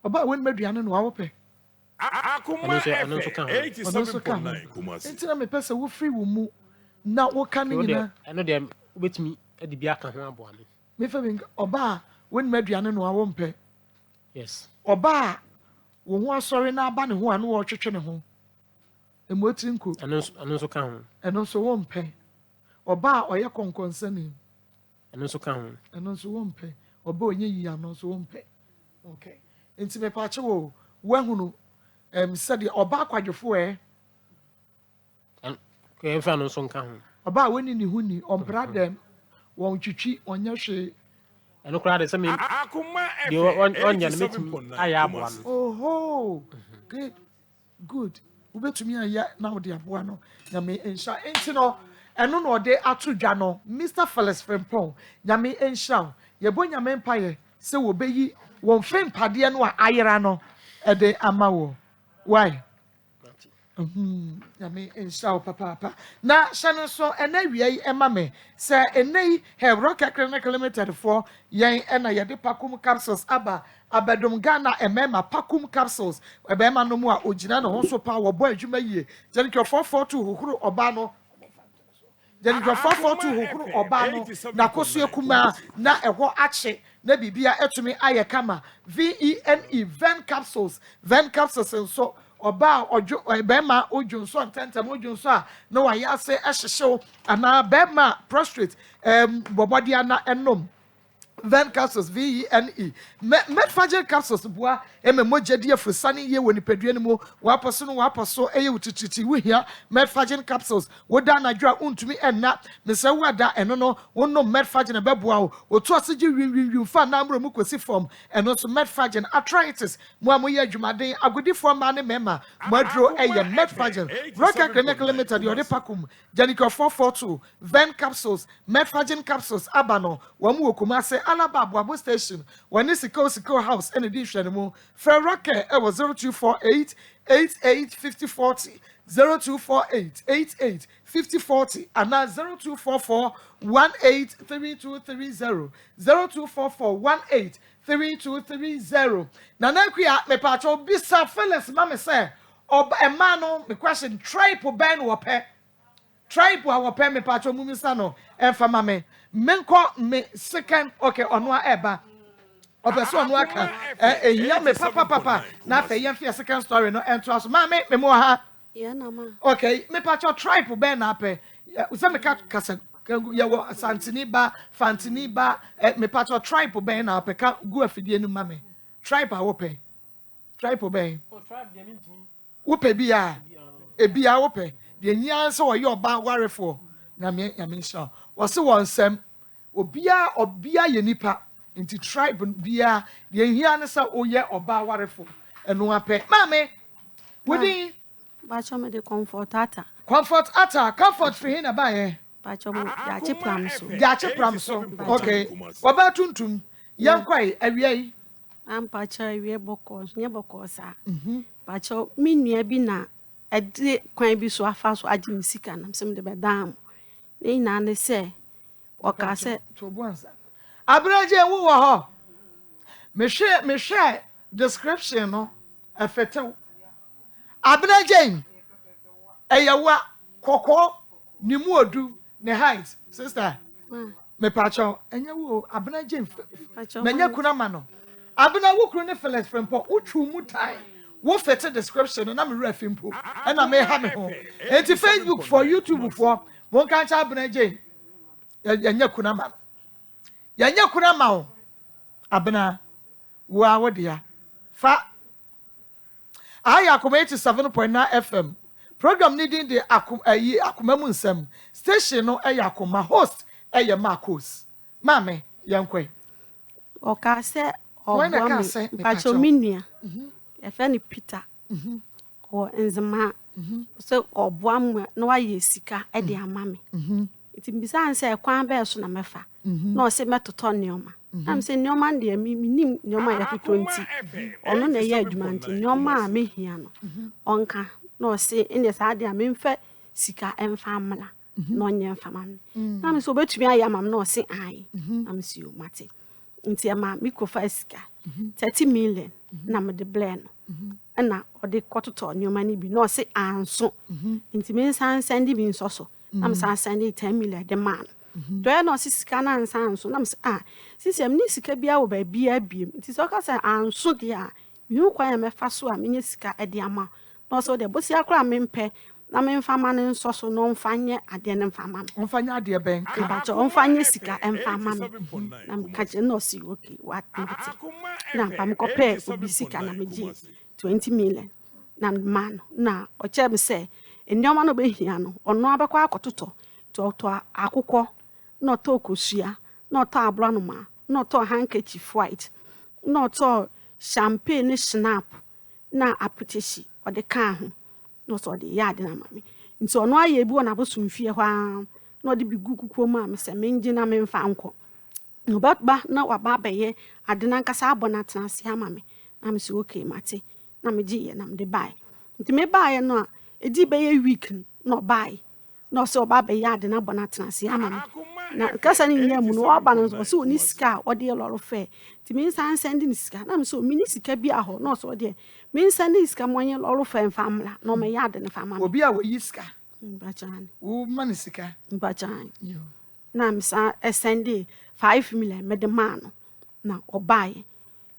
oba wen maduane no awo pe Akoma FM 87.9 Kumasi. entina me pese wo free wo mu na wo kan nyina eno dem obetimi ade bi aka ho aboa me fa bin oba wen maduane no awo mpe yes oba wo ho asori na aba ne ho anu wo twetwe ne ho emoti nko eno so ka ho eno so wo mpe oba oye konkonsani eno so ka ho eno so wo mpe oba onye yi ano so wo mpe okay enti me pa che wo wahunu said oba kwadwefo ko mfa no so nka ho oba woni ni huni ompra dem won twitwi onye hwe eno kura de se me Akoma de FM onya ne metumi 87.9 aya aboa no oho good ubetumi aya na odi aboa no nyame ensha enti no eno no ode atodwa no Mr. Felix Frempong nyame ensha yebo nyame mpaye se wo beyi won fe mpade no a ayera no ede ama wo why Yami inshallah papa. Na shano so ena wiye ema me se enei he rocket kilometer for yen ena yede pakum capsules aba abedom Ghana emema pakum capsules ebema no mu a ogina no ho so pa wo boy adwuma yie jeni ke 442 huhuru oba no jeni ke 442 huhuru oba no na koso ekuma na eho ache na bibia etumi aye kama VEN capsules so oba ojo bema ojo nso ntentem ojo nso a na wa ya se ehyehyew ana bema prostrate bobodia na enom Ven capsules VENE Medfagel capsules boa ememogedi afusani ye woni pedua ni mu waposo no waposo eye wutititi wihia Medfagel capsules woda na dwa untumi enna mese wada eno no wonno Medfagel beboa wo otu asigi wi fa na amro mu kosi form eno so Medfagel arthritis mu amoye adwumaden agodi form ma ne mema madro eye Medfagel Rocket Clinic Limited yode pakum Janica 442 Ven capsules Medfagel capsules abano wamu okumase Alaba Abu Station, when this Siko House and edition mo Ferroke it was 0248 885040 0248 885040 and now 0244 183230 0244 183230 Nana Kuya me pacho bisa fellas mama say or a man me question triple ben wape tribe our pay me pacho mumisano and for mame menko me second okay onwa eba opeso onwa ka ehia me papa na fe yemfia second story no ento aso mame me mo ha yeah na ma okay me pacho tribe ben na pe usa me ka kasa ya wo santini ba fantini ba me pacho tribe ben na pe ka gu afidie nu mame tribe a wo pe tribe ben tribe de mintimi wo pe bia ebia wo pe the nyan so you oba warefo na me nsha wose wonsem obia ye nipa nti tribe bia the hia ne sa oye oba warefo eno apɛ mame wodi bacho me de comfort free na ba ye bacho mo ya che pram so okay oba tuntum yankwai awiai am pacho awie boko sa bacho minua bi na ade kwan bi so afa so age misika na msem de bedam ni na ne se o ka se to bonsa abraje wo wo ho me hwe description no afetew abraje eyawa kokko ni mu odu ne height sister me pacho enya wo abraje menya kuna ma no abna wo kru ne felix frempo utwu mu tai wo fete description na me refi mpo na me ha me ho enti Facebook for YouTube for won kan cha abna je yanya kuna ma o abna wo awodia fa Akoma 87.9 FM program needing the Akoma mu nsem station no Akoma host Maa Akos mame yankwe o ka se o bacho minua efeni Peter o enzema so oboam na wa yesika e de amame iti mbisa anse kwan be so na mefa na o se metoto neoma am se neoma de minim neoma ya to 20 ono na ye adwuma nti neoma a mehia no onka na o se ene sa de amemfa sika emfa amla no nye emfa mam na me so betumi ayamam na o se ai am se o mate nti ama microfa sika 30 million na me de blend na ode kototo nyoma ni bi no se anso nti me san send bi nso so na me san send 10 million de man do ya no se sika na anso na me se sisi me ni sika bia wo ba bia biem nti so ka se anso de a me hu kwa ya me fa so a me nya sika e de ama no so de bosi akra me mpe na me mfa ma ne nso so no mfa nye ade ne mfa ma mfa nya ade ben ba cho mfa nye sika mfa ma na me ka je no si okay what na pam ko pe obi sika na me ji 20 million na man na o che me se enoma no be hia no ono abekwa akototo to akukọ no to kosua no to abronoma no to handkerchief white no to champagne snap na apetishi o de ka ho no so de yade na mame nti ono aye bi wona bosumfie hwa no de bi gukukuo ma me se menji na me mfa anko no ba na waba beye ade na nkasa abona tenase amame na me se okay mate na me giye na me de bai nti me bai no edi be ye week no buy no so ba be ya de na bona tenase ama na kasa ni nya mu no oba no so ni sika o de loro fe ti mi san send ni sika na me so mi ni sika bi aho no so de mi send ni sika mo nya loro fe famla no me ya de ne famama obi a we sika mbachan wo man sika mbachan na me san send 5 million me de man na obae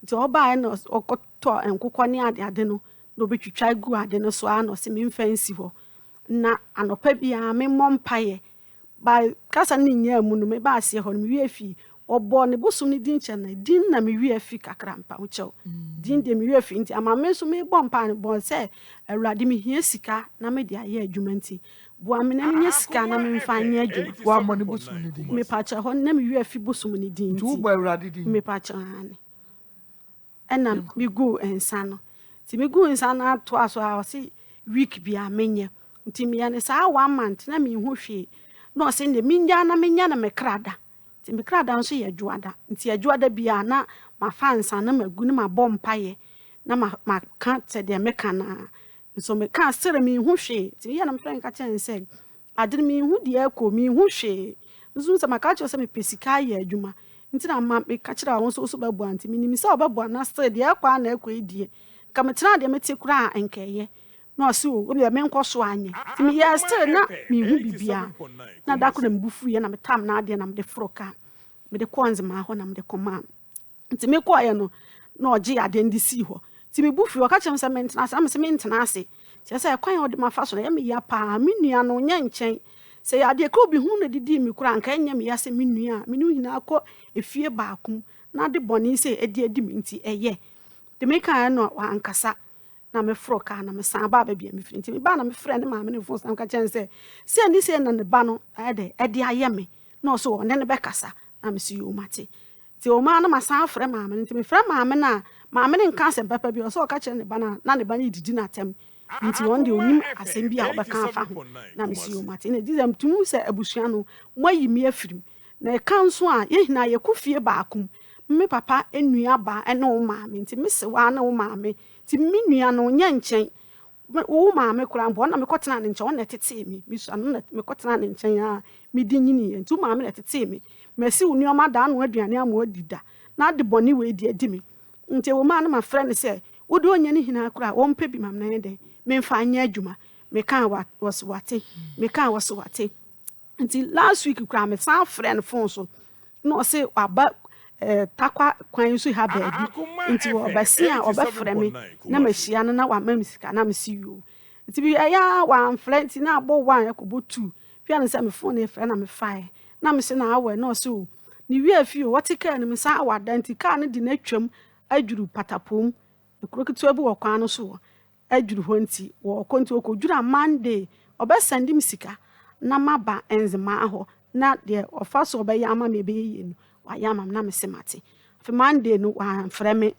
ti obae no okoto enkokọ ni ade no no betwitwa gu ade no so a no se me mfansi ho na anopa bia me mompaye ba kasa ni nya mu no me ba ase ho no me wiefi obo ne bosom ni din na din na me wiefi kakrampa wo chew din de me wiefi nti ama me so me bompa ne bon se awurade me hia sika na me de aye adwuma nti bo amene me nya sika na me mfa anya adwuma wo amọ ne bosom ni din me pa cha ho na me wiefi bosom ni din nti wo bo awurade din me pa cha ane ena me go ensa no ti me go ensa na to aso a se week bia menye nti me ya ne sa 1 month na me hu hwe no se ne minja na menya na me krada ti me krada nso ye adwoada nti adwoada bia na ma fansa na magu na ma bompaye na ma ka te de me kana nso me ka sere me hu hwe ti ya na me friend ka chen se adere me hu de akọ me hu hwe nso se maka cho se me pesika ye adwuma nti na ma me ka kira won so babu anti me ni se obabu na sere de akọ na akọ edie ka me tena de me te kura ankeye no so obi me nkoso anye ti me ya still na me hu bibia na da ko na mbufu ye na me tam na ade na me de froka me de konze ma ho na me de koma nti me ko ye no na oje ade ndi si ho ti me bufu o ka chem se me ntena ase am se me ntena ase ti se kwan o de ma fa so ya me ya pa me nua no nya nchen se ya de ko bi hu na didi mi kura nka nya me ya se me nua me nu hina akọ efie baakum na de boni se edi mi nti eye de me kan no wa ankasa na me froka na me san ba bia me firi nti me ba na me frɛ ne ma me ne fo san ka chen se ni se na ne ba no ede aye me no so one ne be kasa na me si yo mate ti o ma na ma san frɛ ma me nti me frɛ ma me na ma me ne nka se papa bi o so ka chen ne ba na ne ba ne didi na tem nti on de onim asem bi a obeka afa ho na me si yo mate na dizem tumu se abusua no moyi me afirim na e kan so a ye hina ye kofie baakum me papa enua ba ene o ma me nti me se wa na o ma me ti me nua no nya nchen wo ma me kura mbo na me kotena ne nchen wona tete me so no na me kotena ne nchen a me di nyini ye nti ma me na tete me si wo nua da no aduane ama odida na de boni we di adi me nti wo ma na ma frɛ ne se wo do nya ne hina kura wo mpa bi mam na ye de me mfa anya adwuma me kan was wate me kan was wate nti last week kura me san frɛ ne phone so no se waba takwa kwan so ha baabi nti wo basia obefrɛ me na mahia no na wa mamsika na mesi yo nti bi ya wa amfrɛ nti na abo wan yakobo 2 fia ne sɛ me phone e frɛ na me fae na me se na awe no so ni wi afi o wate ka ni me sa awada nti ka ne di na twam adwuru patapom ekroketu abi wo kwan no so adwuru ho nti wo konti okodwura Monday obesandi misika na maba enzema ho na de ofa so obeya ama me be ye no wayama na me semate fe Monday no wa frɛ me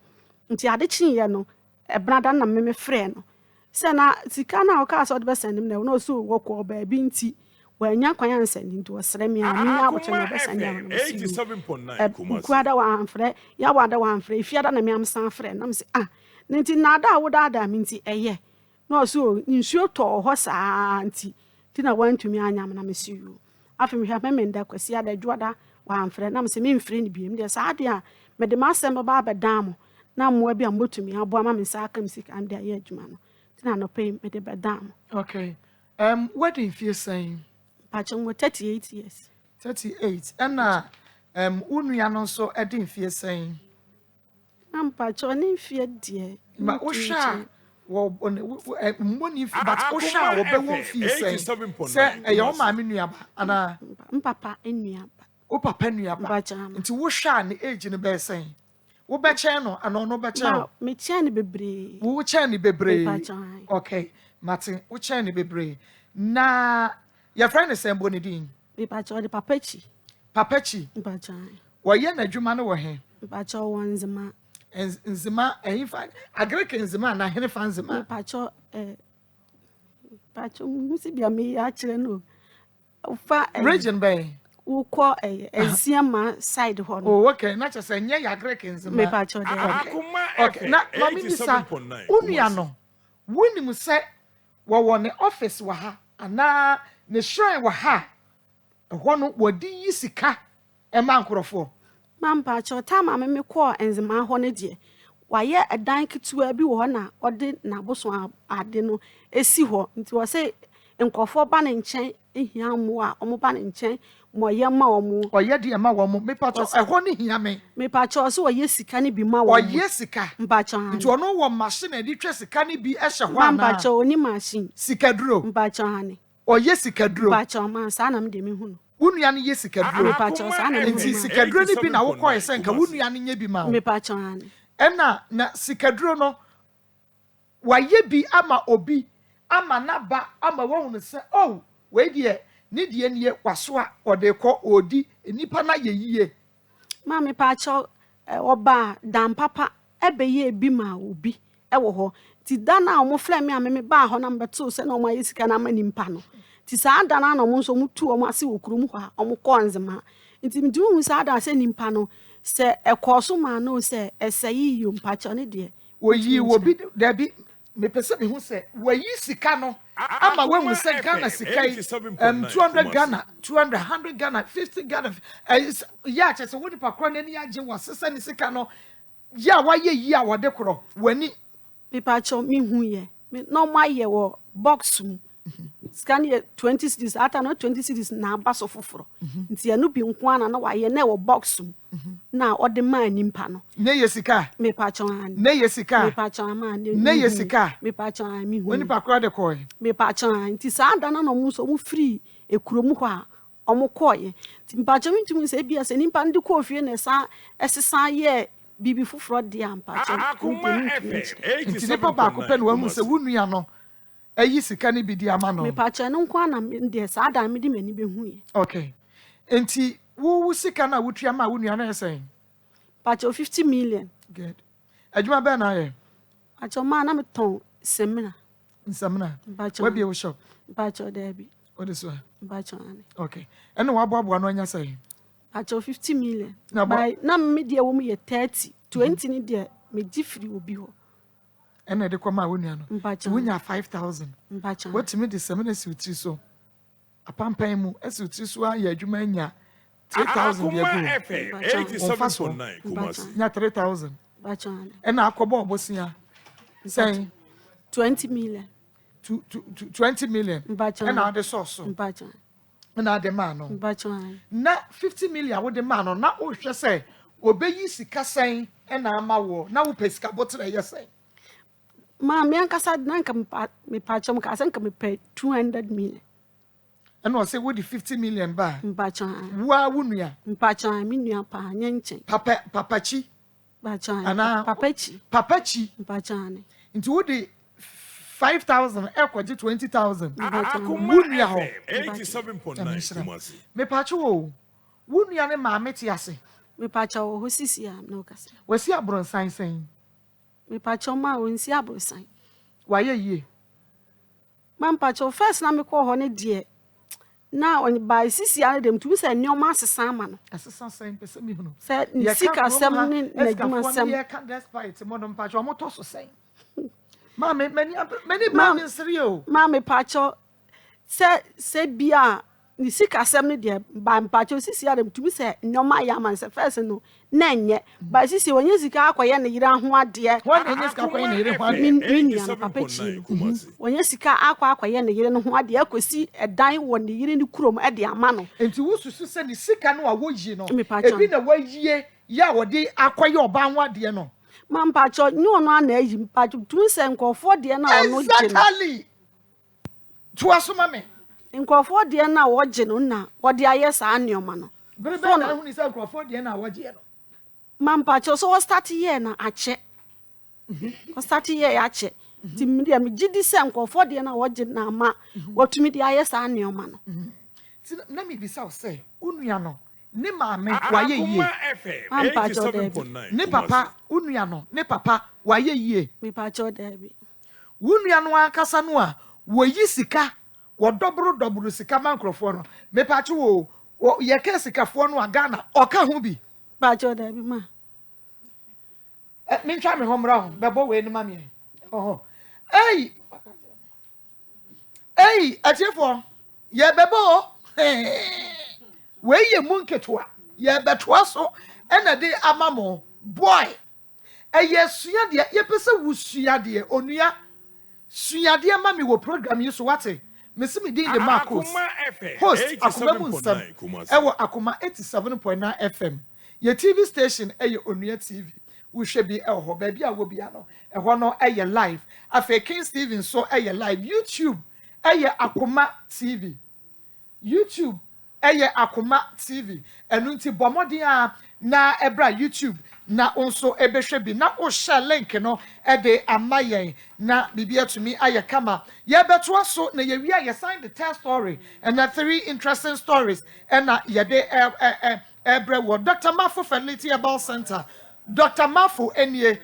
nti ade chinye no ebrada na me frɛ no se na sika na o ka so de besandim na no so wo ko ba bi nti wanya kwan ansandi nti osrɛ me a me nya aboche no besandim na 87.9 kuada wa frɛ ya wada wa frɛ fiada na me am san frɛ na me se nti na da wo da me nti eye no so nsuo to ho saa nti na wantumi anya na me si yo afi me hwa me nda kwasi ada dwoda wa amfrɛ na me se me mfrɛ ni biem de saa de a me de masem ba dam na mo bi ambotumi abo ma me sa aka msika am de aye adwuma no tina no pay me de dam. Okay, what do you feel saying? Pachon 38 years. 38 and unua no so e dey feel saying am pachon ni fie de ma o sha wo money but o sha wo be won feel saying say e yo ma me nua ba ana papa enua ba o papa nua ba nti wo sha ne age ne be saying wo be chen no ana no be chen me chen ne bebre wo chen ne bebre okay Martin wo chen ne bebre na your friend is saying bonidin be pachon de papachi pachon wo ye na adwuma no wo he pachon wanzema nzima fa agreke nzima na hene fa nzima pacho musi bia me ya kire no fa region bay ukọ eziama side ho no oh okay na che se nye ya agreke nzima me pacho de okay na mami ni sa unua no woni mu se wɔwɔ ne office wɔ ha anaa ne shrine wɔ ha ɛhɔ no wɔde yi sika ɛma nkorɔfoɔ mampa cho ta ma me kɔ enzema hɔ ne de wayɛ ɛdan ketewa bi wɔ hɔ na ɔde naboso ade no esi hɔ nti wɔ sɛ nkɔfoɔ ba ne nkyɛn ehia mo a ɔmo ba ne nkyɛn mo yɛ ma ɔmo ɔyɛ de ma wɔ mo mepacho ɛhɔ ne hia me mepacho so ɔyɛ sika ne bi ma wɔ ɔyɛ sika mpacho nti ɔno wɔ machine edi twa sika ne bi ɛhyɛ hɔ ana mpacho oni machine sika duro mpacho hane ɔyɛ sika duro mpacho man saa na me de me hu no wunua ne yɛ sika duro mepacho saa na me nti sika duro ne bi na wokɔ yɛ nka wunua ne nyɛ bi ma wo mepacho hane ɛna na sika duro no wayɛ bi ama obi ama naba ama wɔn sɛ oh wei deɛ ne deɛ nie kwaso a ɔde kɔ odi nipa na yɛ yie ma mepacho oba dan papa ebeye bi ma obi ɛwɔ hɔ ti dan a ɔmo frɛ me a me ba hɔ na mbeto sɛ na ɔmo ayɛ sika na ma nimpa no ti saa dan na ɔmo nso ɔmo tu ɔmo ase wɔ kurom hɔ a ɔmo kɔ nzema nti me hu saa dan sɛ nimpa no sɛ ɛkɔ so ma no sɛ ɛsɛ yi mpacho ne deɛ oyi wo bi dabi me pese me hu sɛ wayi sika no ama wahu sɛ Ghana sika yi 200 Ghana 200 100 Ghana 50 Ghana ya kyɛ sɛ wodi pakro na ni agye wɔ sesa ne sika no ya wayɛ yi a wɔde korɔ wani mepacho me hu ye me no ma ye wɔ box mu scan ye 20 cities ata no 20 cities na aba so foforo nti ya no bi nko ana na wayɛ na wɔ box mu na ɔde ma nimpa no ne yɛ sika mepacho an ne yɛ sika mepacho ma ne yɛ sika mepacho an me hu wani pakro de kɔɛ mepacho an nti saa da na no mu so mu free ekurom hɔ a ɔmo kɔɛ nti mepacho mintum sɛ bia sɛ nimpa ndi kɔ ofie na sa ɛsesa yɛ bibi foforo de ampacho nti ne papa akopɛ no wahu sɛ wunua no ayi sika ne bi di ama no mepacho no nko ana de saa da me di mani be hu ye okay nti wo sika na wotua ma wunua na yɛ pacho 50 million good adwuma bɛ na yɛ pacho ma na me ton semina nsamna pacho wa bi wo shop pacho there bi what is one pacho ani okay ɛna wa boaboa no anya sɛn pacho 50 million Na by na me de wo mu ye 30 20 ni de me gi free obi ho ɛna de kɔma wunua no Mpacho. wonya 5000 pacho what me de semina si utri so apampan mu asi utri so ayɛ adwuma nya 3000 Akoma yɛ FM go 87.9 Kumasi. nya 3000 pacho ani ɛna akɔbɔ obosia sɛn 20 million 20 million Mpacho. ɛna ade source pacho ɛna ade ma no pacho ani na 50 million wo de ma no na wo hwɛ sɛ obeyi sika sɛn ɛna ama wo na wo pɛ sika botre yɛ sɛn ma me ankasa na nka me pacho me ka sɛ nka me pɛ 200 million ɛna ɔsɛ wo de 50 million ba pacho ani wa wunua pacho ani me nua pa anya nkyɛn papachi pacho Ana- ani papachi papachi pacho ani nti wo de 5000 ɛkɔgye 20000 Akoma Wunua hɔ. FM 87.9 Kumasi. mepachi wo wunua ne maame te ase me pacho wo sisi am na okasa wasi abronsan sɛn me pacho ma wo nsi abrosan wayɛ yie man pacho first na me kɔ hɔ ne de na on by sisi am dem tu sɛ nneɔma asesa ama no ɛsesa sɛn pɛ sɛ mehunu sɛ ne sika sɛm ne n'adwuma sɛm yɛka despite mo no mpachi ɔmo tɔ so sɛn maame mani ba me nsere o ma me pacho sɛ bia ne sika sɛm ne de ba pacho sisi am tu sɛ nneɔma ya man sɛ first no na nyɛ ba sisi onye sika akɔyɛ ne yira ho adeɛ wɔn na enye sika kɔn na yere hwan me nua no papa chi 87.9 Kumasi. onye sika akɔyɛ ne yere no ho adeɛ akosi ɛdan wɔ ne yere ne kurom de ama no nti wosusu sɛ ne sika no a woyi no Mepacho. ebi na wayie yɛ a wɔde akɔyɛ ɔbaa ho adeɛ no ma mpacho nye ono ana ayi mpacho tu sɛ nkɔfoɔ deɛ na ɔno gye exactly to asoma me no nkɔfoɔ deɛ na wɔgye no na wɔde ayɛ saa nneɔma no bere So bɛ no- na ehuni sɛ nkurɔfoɔ deɛ na wɔgye no ma mpacho so wɔ start yɛ na akyɛ wɔ start yɛ akyɛ ti mi deɛ megye di sɛ nkɔfoɔ deɛ na wɔgye na ama wɔtumi de ayɛ saa nneɔma no ti na mi bisa wo sɛ unua no ne maame wayɛ yie Akoma FM Ampacho 87.9 ne Kumasi. papa unua no ne papa wayɛ yie me pacho daabi unua no ankasa no a woyi sika wɔdɔboro sika ma nkurɔfoɔ no mepakye wo yɛka sikafoɔ no a Ghana ɔka ho bi pacho daabi ma mentwa me ho mmra ho bɛbɔ wei no ma me ɔhɔ ei Hey, atiefo, ye bebo. We ye munketwa. Ye betwa so ena de amamo. Boy. Eye suya de ye pese wusuya de onua. Suya de mami wo program yi so wate. Mesi me din de Maa Akos. Host Akoma Munsam. Ewo Akoma 87.9 FM. Ye TV station eye onua TV. We should be ho baby a wo bia no. Eho no eye live. Afa King Steven so eye live. YouTube eye Akoma TV. YouTube eye Akoma TV. Enu nti bomodi a na ebra YouTube na onso ebehwe bi na o share link no e de amayen na bibia to me aye kama ye beto so na ye wi ye sign the tell story and the 3 interesting stories and na ye de ebre wo Dr. Mafo Fertility Herbal Center. Dr. Mafo enie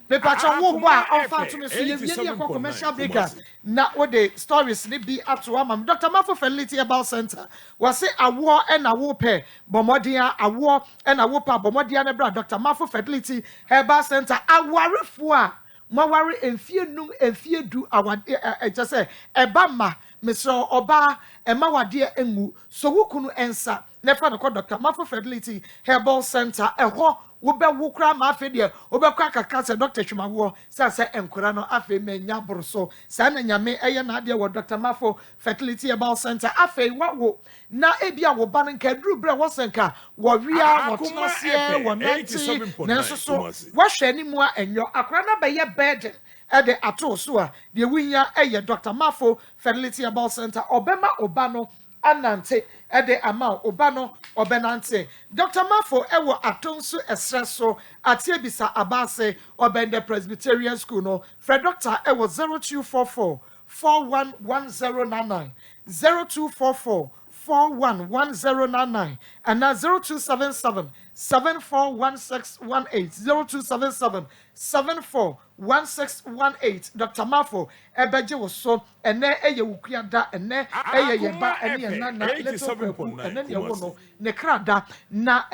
pepacha wo bo a onfa to me so ye wi e commercial breaker na wo the stories ni bi ato am Dr. Mafo Fertility Herbal Center was say awo e na wo pe bomodia awo e na wo pa bomodia na bra Dr. Mafo Fertility Herbal Center awarefo a maware enfie num enfie du awade just say eba ma mesro oba ema wade engu so wukunu ensa na fa no Dr. Mafo Fertility Herbal Center eho wo be wo kra ma afi de wo be kwa kaka se Dr. Chmawo se enkura no afi menya boroso sa na nyame eye na ade wo Dr. Mafo Fertility Herbal Center afi wo na ebia wo ba nka duru bre wo senka wo wia wo tnasie wo nanti na so wo hwe ni mu a enyo akra na be ye bed ede ato so a de winya eye Dr. Mafo Fertility Herbal Center obema obano anante ede ama obano obenante Dr. Mafo ewo atonso esreso atiebisa abase obende Presbyterian School no Fred Doctor ewo 0244 411099 0244 411099 and now 0277 741618 0277 741618 Dr. Mafo ebeje wo so ene eye wukuada ene eye yeba ene na little people ene ye wo no ne krada na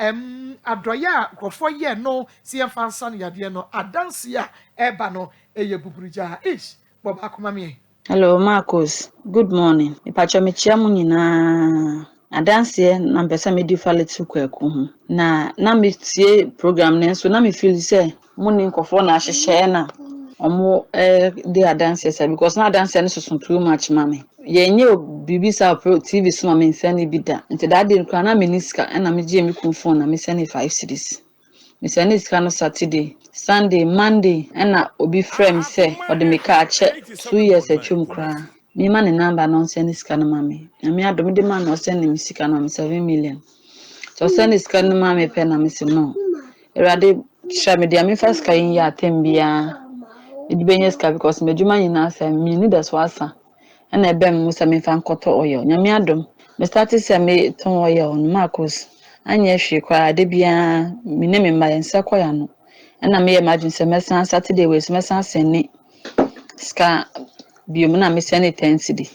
adoya krofo ye no si emfansa ne yade no adanse a eba no eye buburuja ish bob akoma me. Hello, Maa Akos. Good morning. Ipacho mechia mu nyina. Adanse na mpesa me di faletu kwaku ho. Na metie program ne so na me feel say muni nkofo na ahyehye na omo dey adanse say because na adanse no so too much mame. Ye nye bibi sa pro TV so mame nsani bi da. Nti da dey nkra na me niska na me gye me kun phone na me send 5 cedis. Me send niska no Saturday, Sunday, Monday na obi frame say or the make a check 2 years atwum kra. Me man number no send niska no mame. Na me adom de man no send me sika no 7 million. So send niska no mame pe na me say no. Erade try me dia me first kan ya tembia. E di benyeska because me djuma nyina say me need as wasa. Na ebe me musa me fan koto oil. Nyame adom. Me started say me ton oil on Maa Akos. Anya hwe kwa de bia me ne me mayensa kwaya no. Na me imagine say mesan Saturday we mesan sene ska biom na me sene 10 cedi.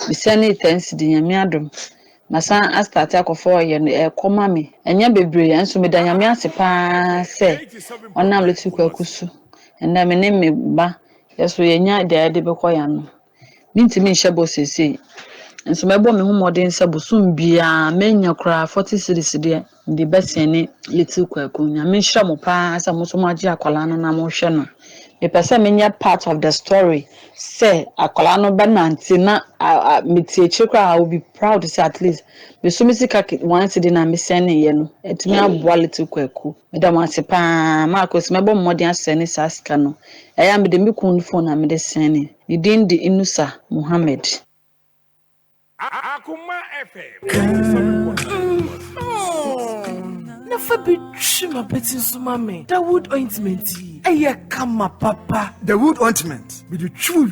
Me sene 10 cedi nyame adom. Masa a start akofo ye no Akoma me. Enya bebre enso me da nyame ase pa se onam le tukwa kusu. Na me ne me ba yeso yenya de bekoya no. Mintimi nhye bo sese. Nso mebo me hu modern sabusum bia menya kra 40 series de besene little kwaku nyame nhye mo pa asa mo so maji akwala no na mo hwe no me pese menya part of the story say akwala no bananti na metie chekra I will be proud to say at least me so me sika once de na me sene ye no etumi aboa little kwaku me da mo ase pa Maa Akos mebo modern asene saska no eya me de me kun phone na me de sene ni din di Inusa Muhammad. Akoma FM. Never be my betting so mame. The wood ointment. Aya kama papa. The wood ointment with the true